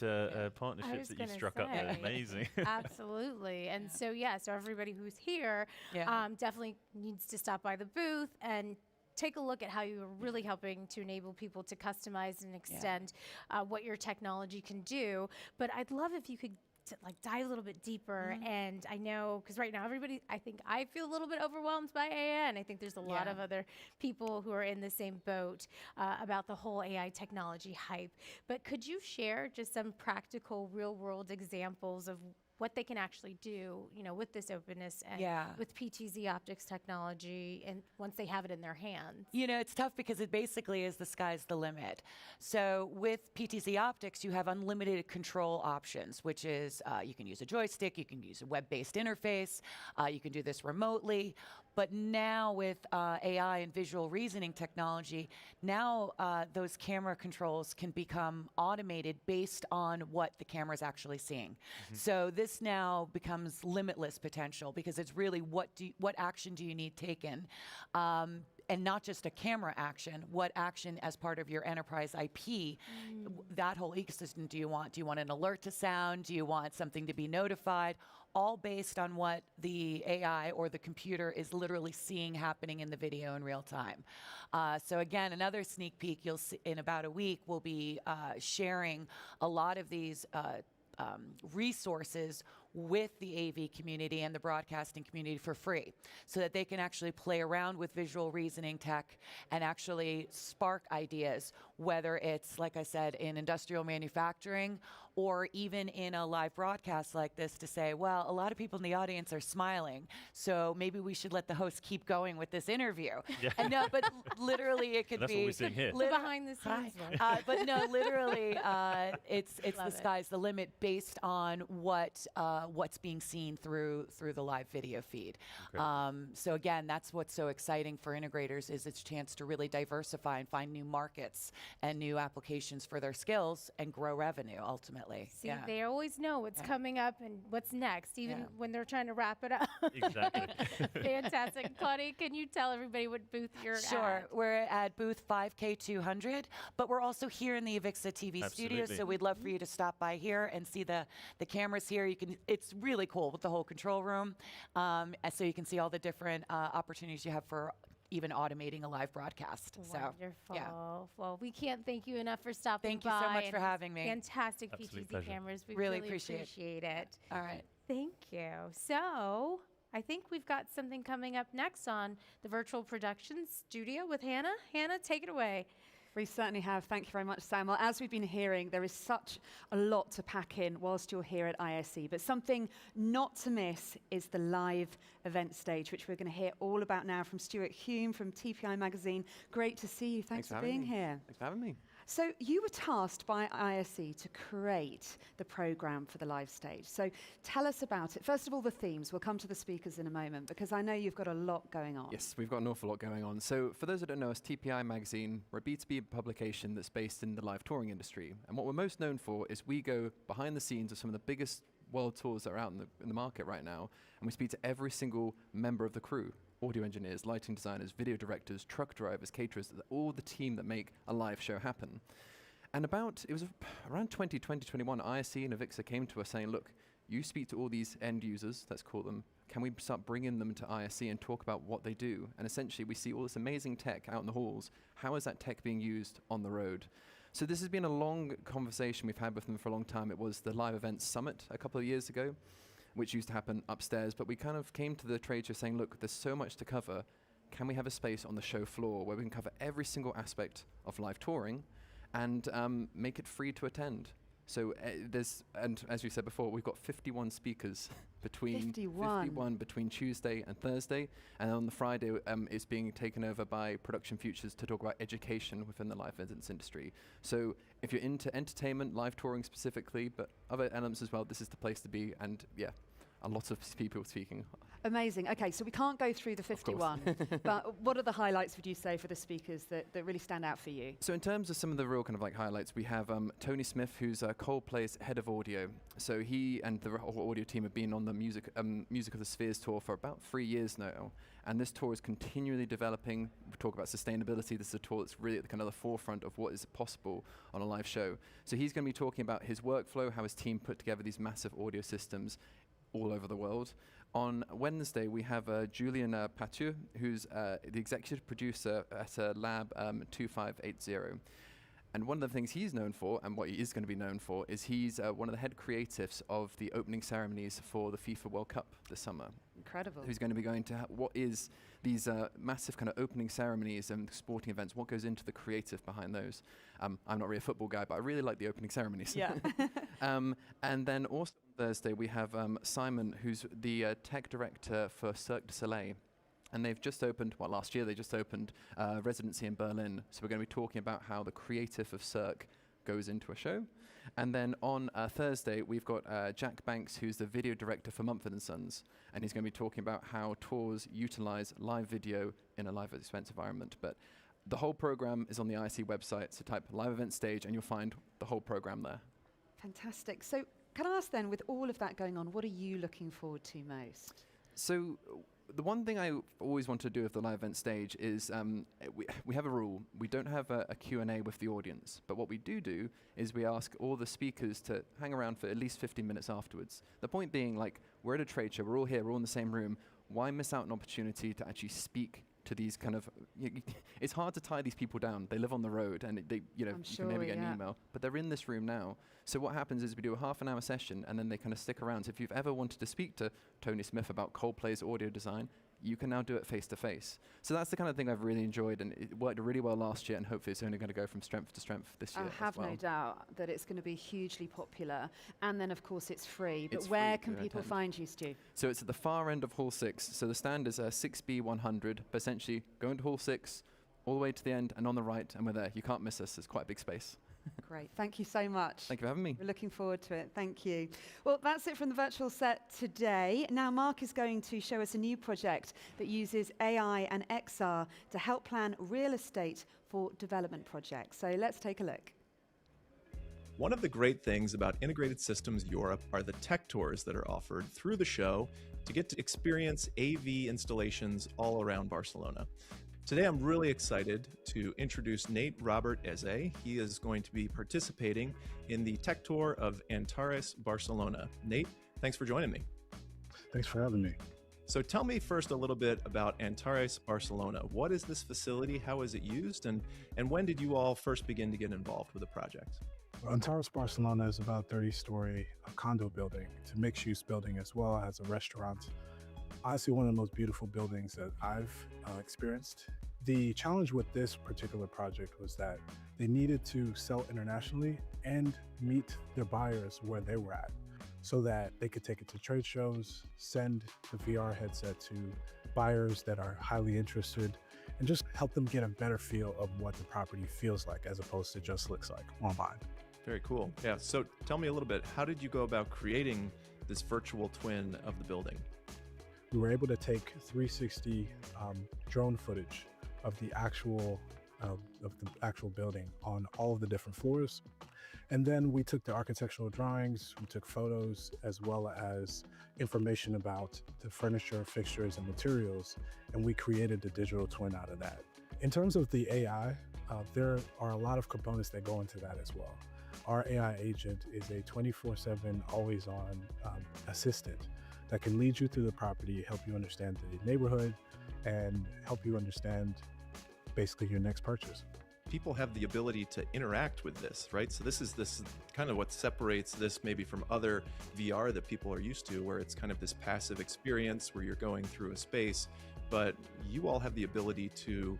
Speaker 8: partnerships that you struck up there. Amazing.
Speaker 9: Absolutely. And so, so everybody who's here definitely needs to stop by the booth and take a look at how you're really helping to enable people to customize and extend what your technology can do. But I'd love if you could like dive a little bit deeper. And I know, because right now everybody, I feel a little bit overwhelmed by AI, and I think there's a lot of other people who are in the same boat about the whole AI technology hype. But could you share just some practical real world examples of what they can actually do, with this openness and with PTZ Optics technology, and once they have it in their hands?
Speaker 2: It's tough because it basically is the sky's the limit. So with PTZ Optics, you have unlimited control options, which is you can use a joystick, you can use a web-based interface, you can do this remotely. But now with AI and visual reasoning technology, now those camera controls can become automated based on what the camera is actually seeing. So this now becomes limitless potential, because it's really what action do you need taken? And not just a camera action, what action as part of your enterprise IP, that whole ecosystem do you want? Do you want an alert to sound? Do you want something to be notified? All based on what the AI or the computer is literally seeing happening in the video in real time. So again, another sneak peek, you'll see in about a week, we'll be sharing a lot of these resources with the AV community and the broadcasting community for free, so that they can actually play around with visual reasoning tech and actually spark ideas, whether it's, like I said, in industrial manufacturing or even in a live broadcast like this, to say, well, a lot of people in the audience are smiling, so maybe we should let the host keep going with this interview. And no, but literally it could
Speaker 8: that's
Speaker 2: be
Speaker 8: what we're seeing here.
Speaker 9: Behind the scenes.
Speaker 2: but no, literally, it's the sky's the limit based on what's being seen through the live video feed. So again, that's what's so exciting for integrators, is its chance to really diversify and find new markets and new applications for their skills and grow revenue ultimately.
Speaker 9: See, they always know what's coming up and what's next, even when they're trying to wrap it up.
Speaker 8: Exactly.
Speaker 9: Fantastic. Claudia, can you tell everybody what booth you're at?
Speaker 2: Sure. We're at booth 5K200, but we're also here in the AVIXA TV studio, so we'd love for you to stop by here and see the cameras here. It's really cool with the whole control room, so you can see all the different opportunities you have for even automating a live broadcast.
Speaker 9: Wonderful. Well, we can't thank you enough for stopping by.
Speaker 2: Thank you so much for having me.
Speaker 9: Fantastic
Speaker 8: Absolute
Speaker 9: PTZ
Speaker 8: pleasure.
Speaker 9: cameras. We
Speaker 2: Really
Speaker 9: really appreciate it.
Speaker 2: All right.
Speaker 9: Thank you. So I think we've got something coming up next on the Virtual Production Studio with Hannah. Hannah, take it away.
Speaker 1: We certainly have. Thank you very much, Sam. Well, as we've been hearing, there is such a lot to pack in whilst you're here at ISE. But something not to miss is the live event stage, which we're going to hear all about now from Stuart Hume from TPI Magazine. Great to see you. Thanks for being here.
Speaker 10: Thanks for having me.
Speaker 1: So you were tasked by ISE to create the program for the live stage. So tell us about it. First of all, the themes. We'll come to the speakers in a moment, because I know you've got a lot going on.
Speaker 10: Yes, we've got an awful lot going on. So for those that don't know us, TPI Magazine, we're a B2B publication that's based in the live touring industry. And what we're most known for is we go behind the scenes of some of the biggest world tours that are out in the market right now, and we speak to every single member of the crew. Audio engineers, lighting designers, video directors, truck drivers, caterers, all the team that make a live show happen. And it was around 2021, ISE and AVIXA came to us saying, look, you speak to all these end users, let's call them, can we start bringing them to ISE and talk about what they do? And essentially we see all this amazing tech out in the halls. How is that tech being used on the road? So this has been a long conversation we've had with them for a long time. It was the Live Events Summit a couple of years ago, which used to happen upstairs, but we kind of came to the trade show saying, look, there's so much to cover. Can we have a space on the show floor where we can cover every single aspect of live touring and make it free to attend? So and as you said before, we've got 51 speakers between 51 between Tuesday and Thursday, and on the Friday it's being taken over by Production Futures to talk about education within the live events industry. So if you're into entertainment, live touring specifically, but other elements as well, this is the place to be. And yeah, a lot of people speaking.
Speaker 1: Amazing. Okay, so we can't go through the 51, but what are the highlights, would you say, for the speakers that really stand out for you?
Speaker 10: So in terms of some of the real kind of like highlights, we have Tony Smith, who's Coldplay's head of audio. So he and the whole audio team have been on the Music of the Spheres tour for about 3 years now. And this tour is continually developing. We talk about sustainability. This is a tour that's really at the kind of the forefront of what is possible on a live show. So he's going to be talking about his workflow, how his team put together these massive audio systems all over the world. On Wednesday, we have Julian Pathieu, who's the executive producer at Lab 2580. And one of the things he's known for, and what he is going to be known for, is he's one of the head creatives of the opening ceremonies for the FIFA World Cup this summer.
Speaker 1: Incredible.
Speaker 10: Who's going to be going to what is these massive kind of opening ceremonies and sporting events, what goes into the creative behind those. I'm not really a football guy, but I really like the opening ceremonies.
Speaker 1: Yeah.
Speaker 10: And then also on Thursday, we have Simon, who's the tech director for Cirque du Soleil. And they've just opened, well, last year they just opened residency in Berlin. So we're going to be talking about how the creative of Cirque goes into a show. And then on Thursday, we've got Jack Banks, who's the video director for Mumford & Sons. And he's going to be talking about how tours utilize live video in a live expense environment. But the whole program is on the ISE website. So type live event stage and you'll find the whole program there.
Speaker 1: Fantastic. So can I ask then, with all of that going on, what are you looking forward to most?
Speaker 10: So the one thing I always want to do with the live event stage is we have a rule. We don't have a Q&A with the audience. But what we do is we ask all the speakers to hang around for at least 15 minutes afterwards. The point being, like, we're at a trade show. We're all here. We're all in the same room. Why miss out an opportunity to actually speak to these kind of... it's hard to tie these people down. They live on the road, and they, you can never get an email. But they're in this room now. So what happens is we do a half-an-hour session, and then they kind of stick around. So if you've ever wanted to speak to Tony Smith about Coldplay's audio design, you can now do it face-to-face. So that's the kind of thing I've really enjoyed, and it worked really well last year, and hopefully it's only going to go from strength to strength this year.
Speaker 1: I have no doubt that it's going to be hugely popular. And then, of course, it's free. But where can people find you, Stu?
Speaker 10: So it's at the far end of Hall 6. So the stand is 6B100, but essentially go into Hall 6, all the way to the end, and on the right, and we're there. You can't miss us. It's quite a big space.
Speaker 1: Great. Thank you so much.
Speaker 10: Thank you for having me.
Speaker 1: We're looking forward to it. Thank you. Well, that's it from the virtual set today. Now, Mark is going to show us a new project that uses AI and XR to help plan real estate for development projects. So let's take a look.
Speaker 11: One of the great things about Integrated Systems Europe are the tech tours that are offered through the show to get to experience AV installations all around Barcelona. Today, I'm really excited to introduce Nate Robert Eze. He is going to be participating in the tech tour of Antares, Barcelona. Nate, thanks for joining me.
Speaker 13: Thanks for having me.
Speaker 11: So tell me first a little bit about Antares, Barcelona. What is this facility? How is it used? And when did you all first begin to get involved with the project?
Speaker 13: Antares, Barcelona is about a 30-story condo building. It's a mixed-use building as well as a restaurant. Honestly, one of the most beautiful buildings that I've experienced. The challenge with this particular project was that they needed to sell internationally and meet their buyers where they were at so that they could take it to trade shows, send the VR headset to buyers that are highly interested, and just help them get a better feel of what the property feels like as opposed to just looks like online.
Speaker 11: Very cool. Yeah, so tell me a little bit, how did you go about creating this virtual twin of the building?
Speaker 13: We were able to take 360 drone footage of the actual building on all of the different floors. And then we took the architectural drawings, we took photos, as well as information about the furniture, fixtures, and materials, and we created the digital twin out of that. In terms of the AI, there are a lot of components that go into that as well. Our AI agent is a 24/7, always-on assistant that can lead you through the property, help you understand the neighborhood, and help you understand basically your next purchase.
Speaker 11: people have the ability to interact with this, right? So this is kind of what separates this maybe from other VR that people are used to, where it's kind of this passive experience where you're going through a space, but you all have the ability to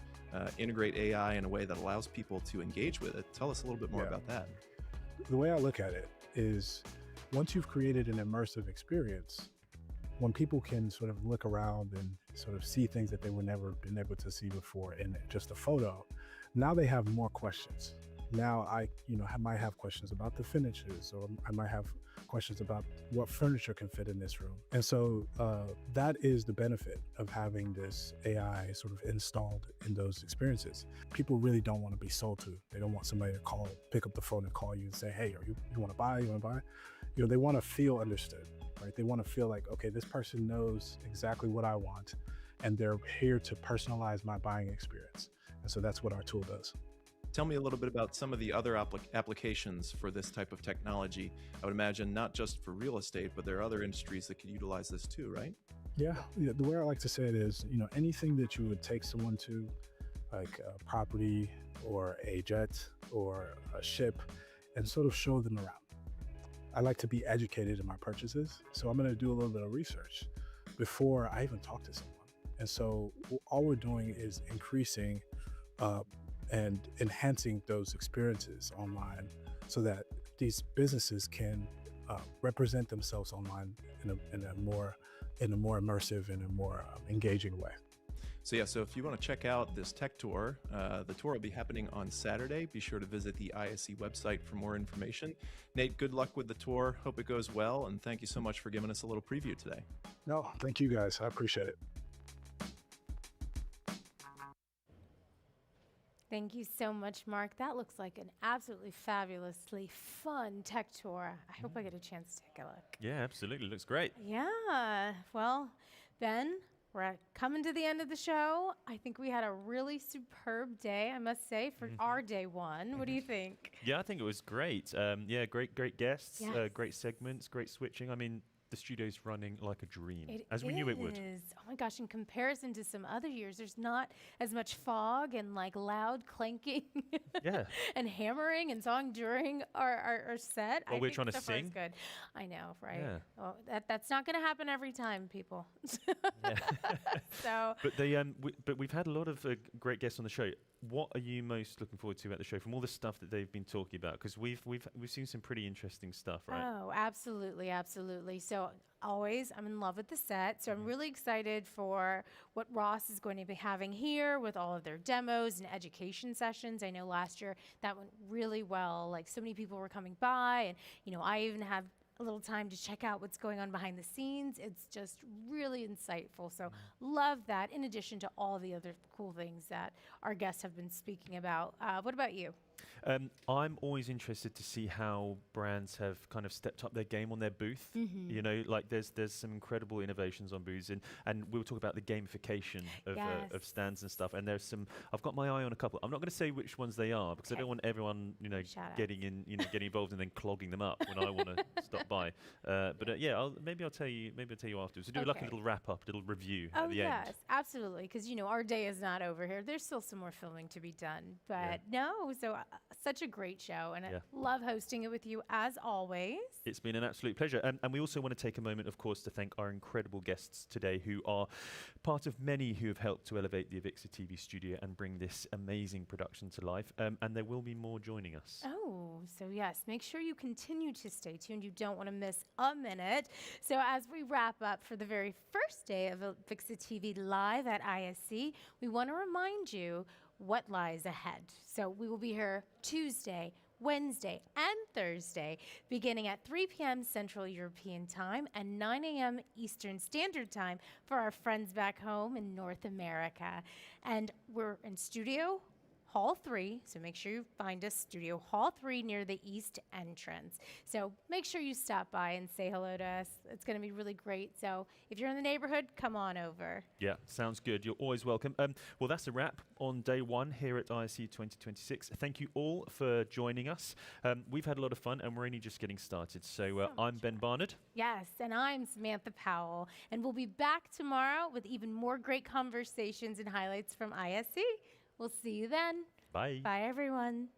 Speaker 11: integrate AI in a way that allows people to engage with it. Tell us a little bit more about that.
Speaker 13: The way I look at it is, once you've created an immersive experience, when people can sort of look around and sort of see things that they were never been able to see before in just a photo, now they have more questions. Now I might have questions about the finishes, or I might have questions about what furniture can fit in this room. And so that is the benefit of having this AI sort of installed in those experiences. People really don't want to be sold to. They don't want somebody to pick up the phone and call you and say, hey, you want to buy? You want to buy? They want to feel understood, right? They want to feel like, okay, this person knows exactly what I want, and they're here to personalize my buying experience. And so that's what our tool does.
Speaker 11: Tell me a little bit about some of the other applications for this type of technology. I would imagine not just for real estate, but there are other industries that could utilize this too, right?
Speaker 13: Yeah, the way I like to say it is, anything that you would take someone to, like a property or a jet or a ship, and sort of show them around. I like to be educated in my purchases, so I'm going to do a little bit of research before I even talk to someone. And so all we're doing is increasing and enhancing those experiences online, so that these businesses can represent themselves online in a more immersive and a more engaging way.
Speaker 11: So yeah, so if you want to check out this tech tour, the tour will be happening on Saturday. Be sure to visit the ISE website for more information. Nate, good luck with the tour. Hope it goes well, and thank you so much for giving us a little preview today.
Speaker 13: No, thank you guys. I appreciate it.
Speaker 9: Thank you so much, Mark. That looks like an absolutely fabulously fun tech tour. I hope I get a chance to take a look.
Speaker 8: Yeah, absolutely. Looks great.
Speaker 9: Yeah. Well, Ben, we're coming to the end of the show. I think we had a really superb day, I must say, for our day one. What do you think?
Speaker 8: Yeah, I think it was great. Yeah, great guests,
Speaker 9: Yes.
Speaker 8: great segments, great switching. I mean, the studio's running like a dream,
Speaker 9: It
Speaker 8: as we knew it would.
Speaker 9: is. Oh my gosh, in comparison to some other years, there's not as much fog and like loud clanking
Speaker 8: Yeah.
Speaker 9: and hammering and song during our set.
Speaker 8: While
Speaker 9: I
Speaker 8: we're
Speaker 9: think
Speaker 8: trying to
Speaker 9: so far it's
Speaker 8: sing.
Speaker 9: good. I know, right?
Speaker 8: Yeah.
Speaker 9: Well, that's not going to happen every time, people. So
Speaker 8: But we've had a lot of great guests on the show. What are you most looking forward to at the show from all the stuff that they've been talking about? Because we've seen some pretty interesting stuff, right?
Speaker 9: Oh, absolutely, absolutely. So always, I'm in love with the set. So I'm really excited for what Ross is going to be having here with all of their demos and education sessions. I know last year that went really well. Like so many people were coming by, and I even have a little time to check out what's going on behind the scenes. It's just really insightful. So love that, in addition to all the other cool things that our guests have been speaking about. What about you?
Speaker 8: I'm always interested to see how brands have kind of stepped up their game on their booth. Like there's some incredible innovations on booths, and we'll talk about the gamification of stands and stuff. And there's some. I've got my eye on a couple. I'm not going to say which ones they are because I don't want everyone getting involved and then clogging them up when I want to stop by. But yeah, maybe I'll tell you afterwards. We'll do like a little wrap up, a little review at the end.
Speaker 9: Yes, absolutely. Because our day is not over here. There's still some more filming to be done. But so such a great show, and I love hosting it with you as always.
Speaker 8: It's been an absolute pleasure. And we also want to take a moment, of course, to thank our incredible guests today, who are part of many who have helped to elevate the AVIXA TV studio and bring this amazing production to life. And there will be more joining us.
Speaker 9: Oh, so yes, make sure you continue to stay tuned. You don't want to miss a minute. So as we wrap up for the very first day of AVIXA TV Live at ISE, we want to remind you what lies ahead. So we will be here Tuesday, Wednesday, and Thursday, beginning at 3 p.m. Central European Time and 9 a.m. Eastern Standard Time for our friends back home in North America. And we're in Studio Hall 3, so make sure you find us, Studio Hall 3, near the east entrance. So make sure you stop by and say hello to us. It's going to be really great. So if you're in the neighborhood, come on over.
Speaker 8: Yeah, sounds good. You're always welcome. Well, that's a wrap on day one here at ISE 2026. Thank you all for joining us. We've had a lot of fun, and we're only just getting started. So I'm Ben Barnard.
Speaker 9: Yes, and I'm Samantha Powell. And we'll be back tomorrow with even more great conversations and highlights from ISE. We'll see you then.
Speaker 8: Bye.
Speaker 9: Bye, everyone.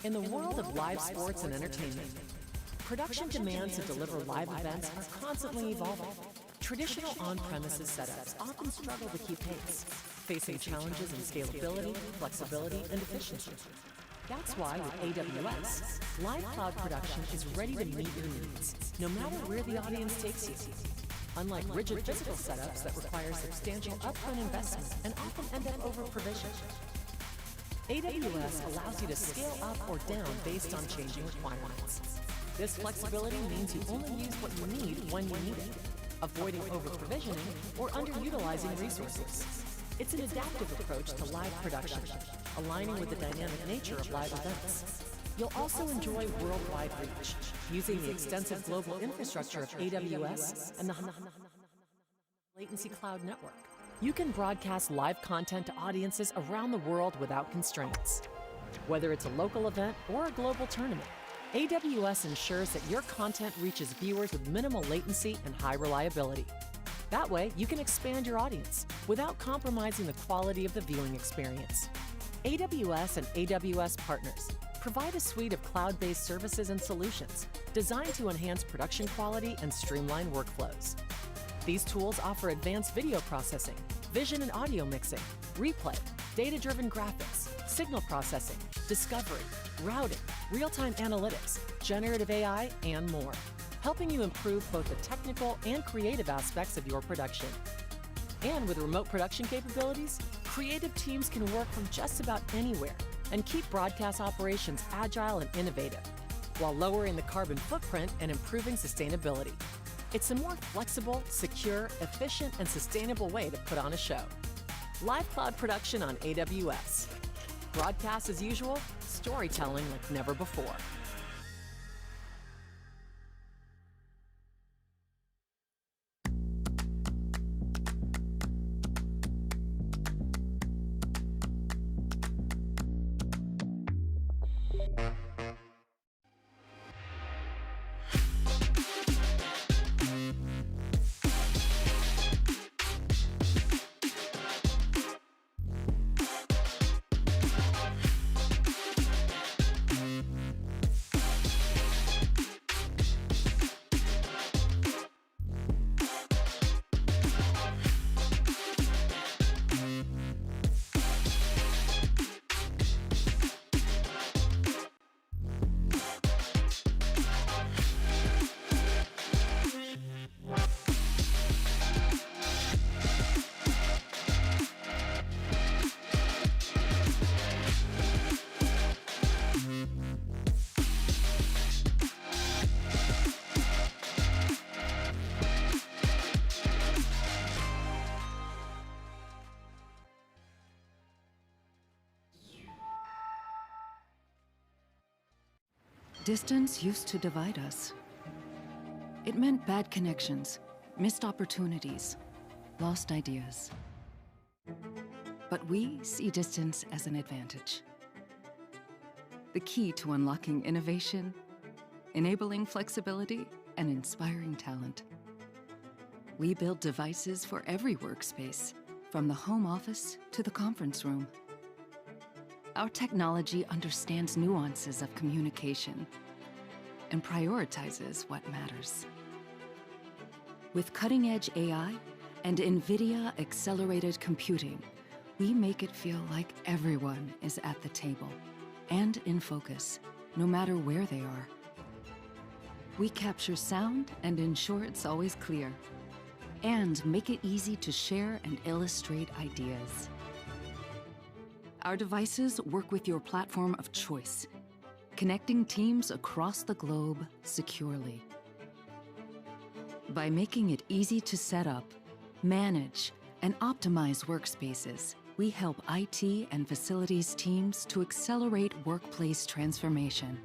Speaker 15: In the world of live sports and entertainment, production demands to deliver live events are constantly evolving. Traditional on-premises setups often struggle to keep pace, facing challenges in scalability, flexibility, and efficiency. That's why with AWS, live cloud production is ready to meet your needs, no matter where the audience takes you. Unlike rigid physical setups that require substantial upfront investment and often end up over-provisioned, AWS allows you to scale up or down based on changing requirements. This flexibility means you only use what you need when you need it, avoiding over-provisioning or underutilizing resources. It's an adaptive approach to live production, aligning with the dynamic nature of live events. You'll also enjoy worldwide reach, using the extensive global infrastructure of AWS and the latency cloud network. You can broadcast live content to audiences around the world without constraints. Whether it's a local event or a global tournament, AWS ensures that your content reaches viewers with minimal latency and high reliability. That way, you can expand your audience without compromising the quality of the viewing experience. AWS and AWS partners provide a suite of cloud-based services and solutions designed to enhance production quality and streamline workflows. These tools offer advanced video processing, vision and audio mixing, replay, data-driven graphics, signal processing, discovery, routing, real-time analytics, generative AI, and more, helping you improve both the technical and creative aspects of your production. And with remote production capabilities, creative teams can work from just about anywhere and keep broadcast operations agile and innovative, while lowering the carbon footprint and improving sustainability. It's a more flexible, secure, efficient, and sustainable way to put on a show. Live cloud production on AWS. Broadcast as usual, storytelling like never before.
Speaker 16: Distance used to divide us. It meant bad connections, missed opportunities, lost ideas. But we see distance as an advantage. The key to unlocking innovation, enabling flexibility, and inspiring talent. We build devices for every workspace, from the home office to the conference room. Our technology understands nuances of communication and prioritizes what matters. With cutting-edge AI and NVIDIA accelerated computing, we make it feel like everyone is at the table. and in focus, no matter where they are. We capture sound and ensure it's always clear, and make it easy to share and illustrate ideas. Our devices work with your platform of choice, connecting teams across the globe securely. By making it easy to set up, manage, and optimize workspaces, we help IT and facilities teams to accelerate workplace transformation.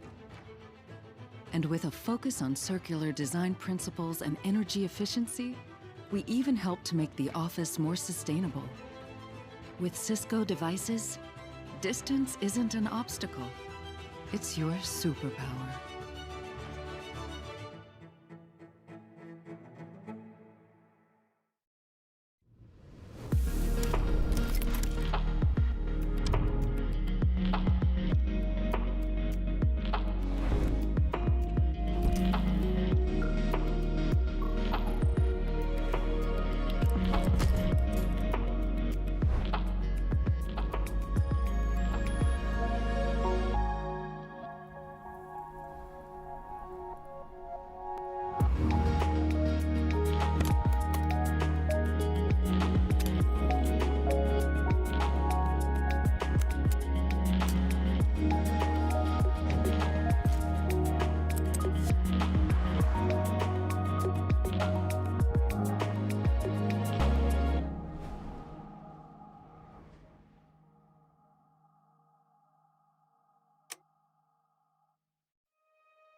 Speaker 16: And with a focus on circular design principles and energy efficiency, we even help to make the office more sustainable. With Cisco devices, distance isn't an obstacle. It's your superpower.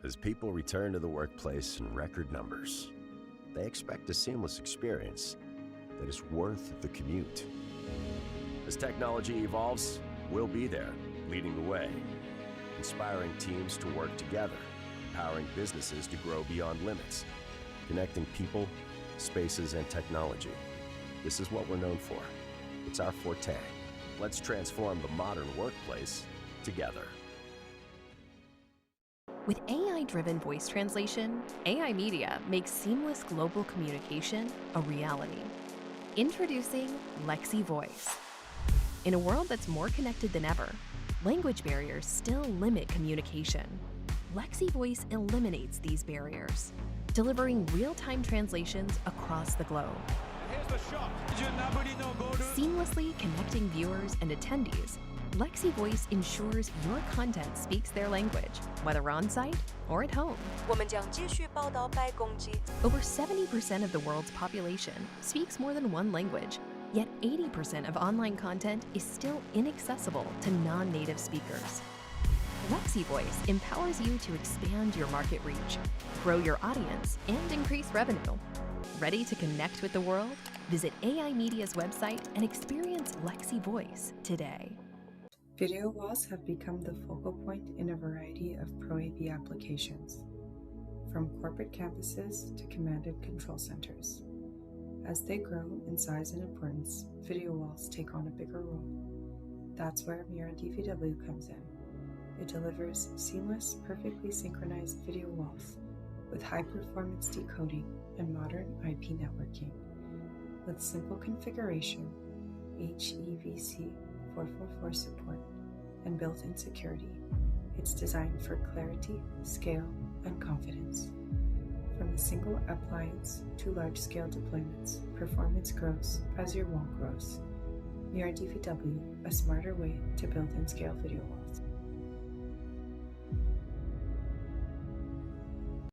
Speaker 14: As people return to the workplace in record numbers, they expect a seamless experience that is worth the commute. As technology evolves, we'll be there, leading the way, inspiring teams to work together, empowering businesses to grow beyond limits, connecting people, spaces, and technology. This is what we're known for. It's our forte. Let's transform the modern workplace together.
Speaker 17: With AI-driven voice translation, AI Media makes seamless global communication a reality. Introducing Lexi Voice. In a world that's more connected than ever, language barriers still limit communication. Lexi Voice eliminates these barriers, delivering real-time translations across the globe. Seamlessly connecting viewers and attendees, Lexi Voice ensures your content speaks their language, whether on-site or at home. Over 70% of the world's population speaks more than one language, yet 80% of online content is still inaccessible to non-native speakers. Lexi Voice empowers you to expand your market reach, grow your audience, and increase revenue. Ready to connect with the world? Visit AI Media's website and experience Lexi Voice today.
Speaker 20: Video walls have become the focal point in a variety of Pro AV applications, from corporate campuses to command and control centers. As they grow in size and importance, video walls take on a bigger role. That's where Mira DVW comes in. It delivers seamless, perfectly synchronized video walls with high-performance decoding and modern IP networking. With simple configuration, HEVC 444 support, and built-in security, it's designed for clarity, scale, and confidence. From a single appliance to large-scale deployments, performance grows as your wall grows. Mira DVW, a smarter way to build and scale video walls.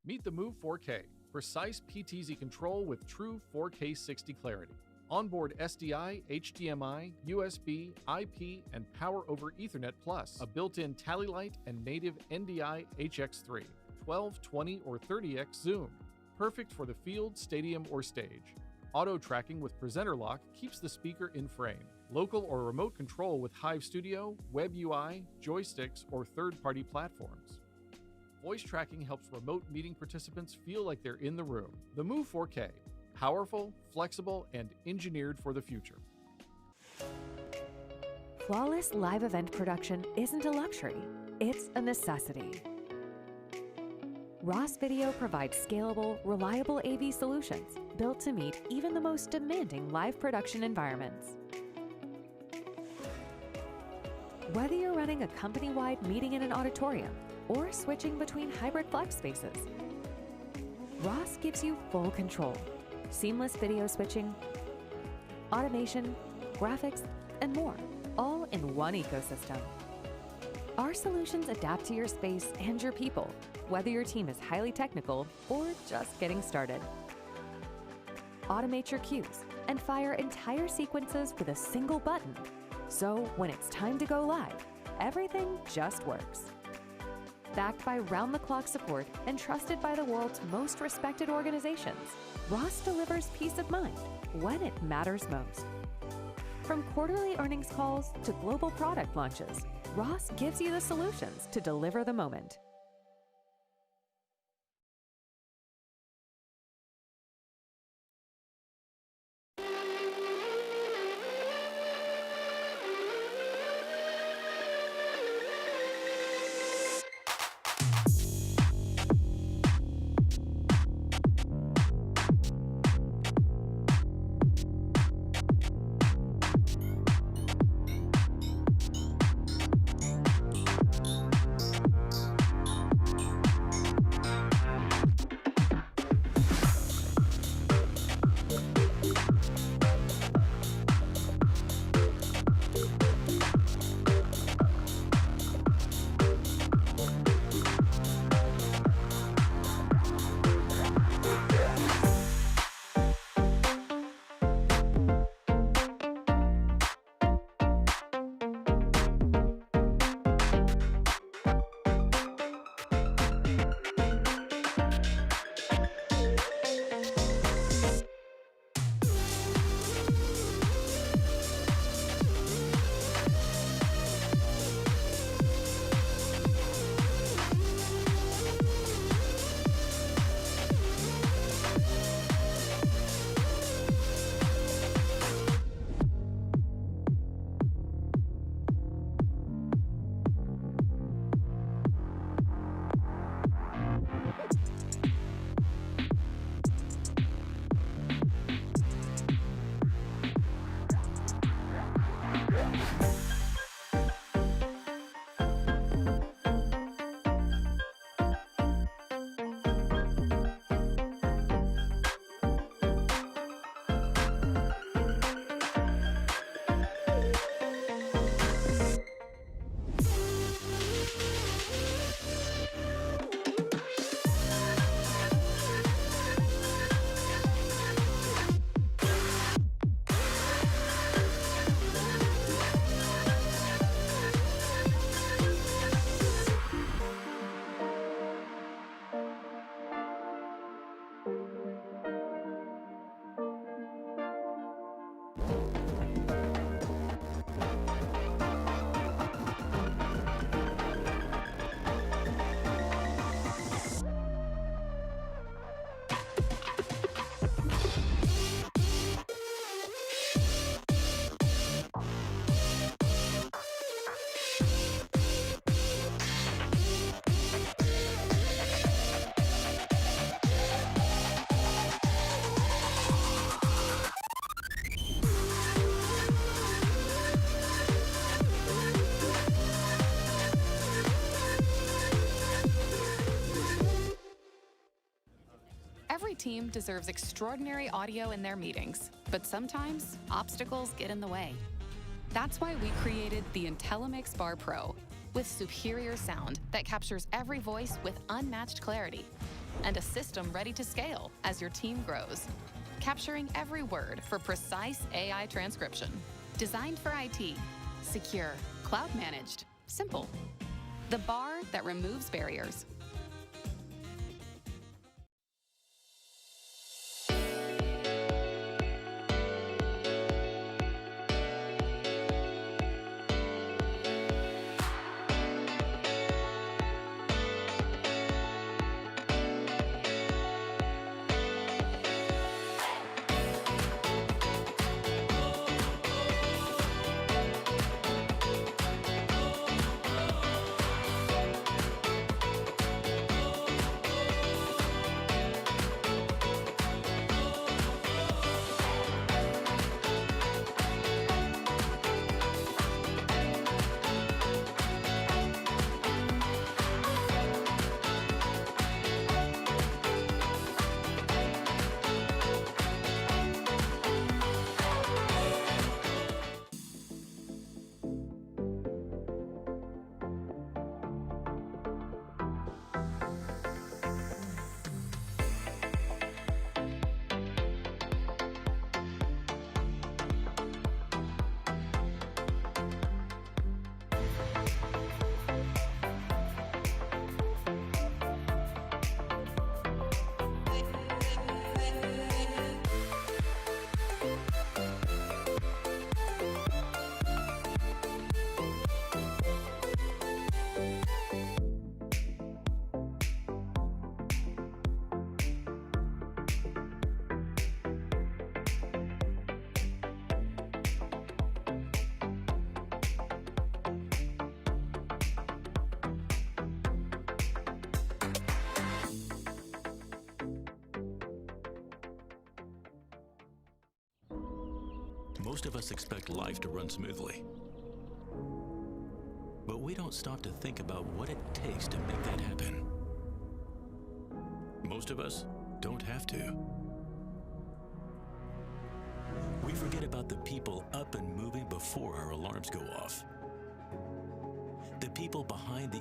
Speaker 24: Meet the Move 4K, precise PTZ control with true 4K 60 clarity. Onboard SDI, HDMI, USB, IP, and Power over Ethernet Plus, a built-in tally light and native NDI HX3, 12, 20, or 30x zoom. Perfect for the field, stadium, or stage. Auto tracking with presenter lock keeps the speaker in frame. Local or remote control with Hive Studio, Web UI, joysticks, or third-party platforms. Voice tracking helps remote meeting participants feel like they're in the room. The Move 4K. Powerful, flexible, and engineered for the future.
Speaker 25: Flawless live event production isn't a luxury, it's a necessity. Ross Video provides scalable, reliable AV solutions built to meet even the most demanding live production environments. Whether you're running a company-wide meeting in an auditorium or switching between hybrid flex spaces, Ross gives you full control. Seamless video switching, automation, graphics, and more, all in one ecosystem. Our solutions adapt to your space and your people, whether your team is highly technical or just getting started. Automate your cues and fire entire sequences with a single button. So when it's time to go live, everything just works. Backed by round-the-clock support and trusted by the world's most respected organizations, Ross delivers peace of mind when it matters most. From quarterly earnings calls to global product launches, Ross gives you the solutions to deliver the moment.
Speaker 12: Every team deserves extraordinary audio in their meetings, but sometimes obstacles get in the way. That's why we created the IntelliMix Bar Pro, with superior sound that captures every voice with unmatched clarity, and a system ready to scale as your team grows, capturing every word for precise AI transcription. Designed for IT, secure, cloud managed, simple. The bar that removes barriers.
Speaker 3: Most of us expect life to run smoothly. But we don't stop to think about what it takes to make that happen. Most of us don't have to. We forget about the people up and moving before our alarms go off. The people behind the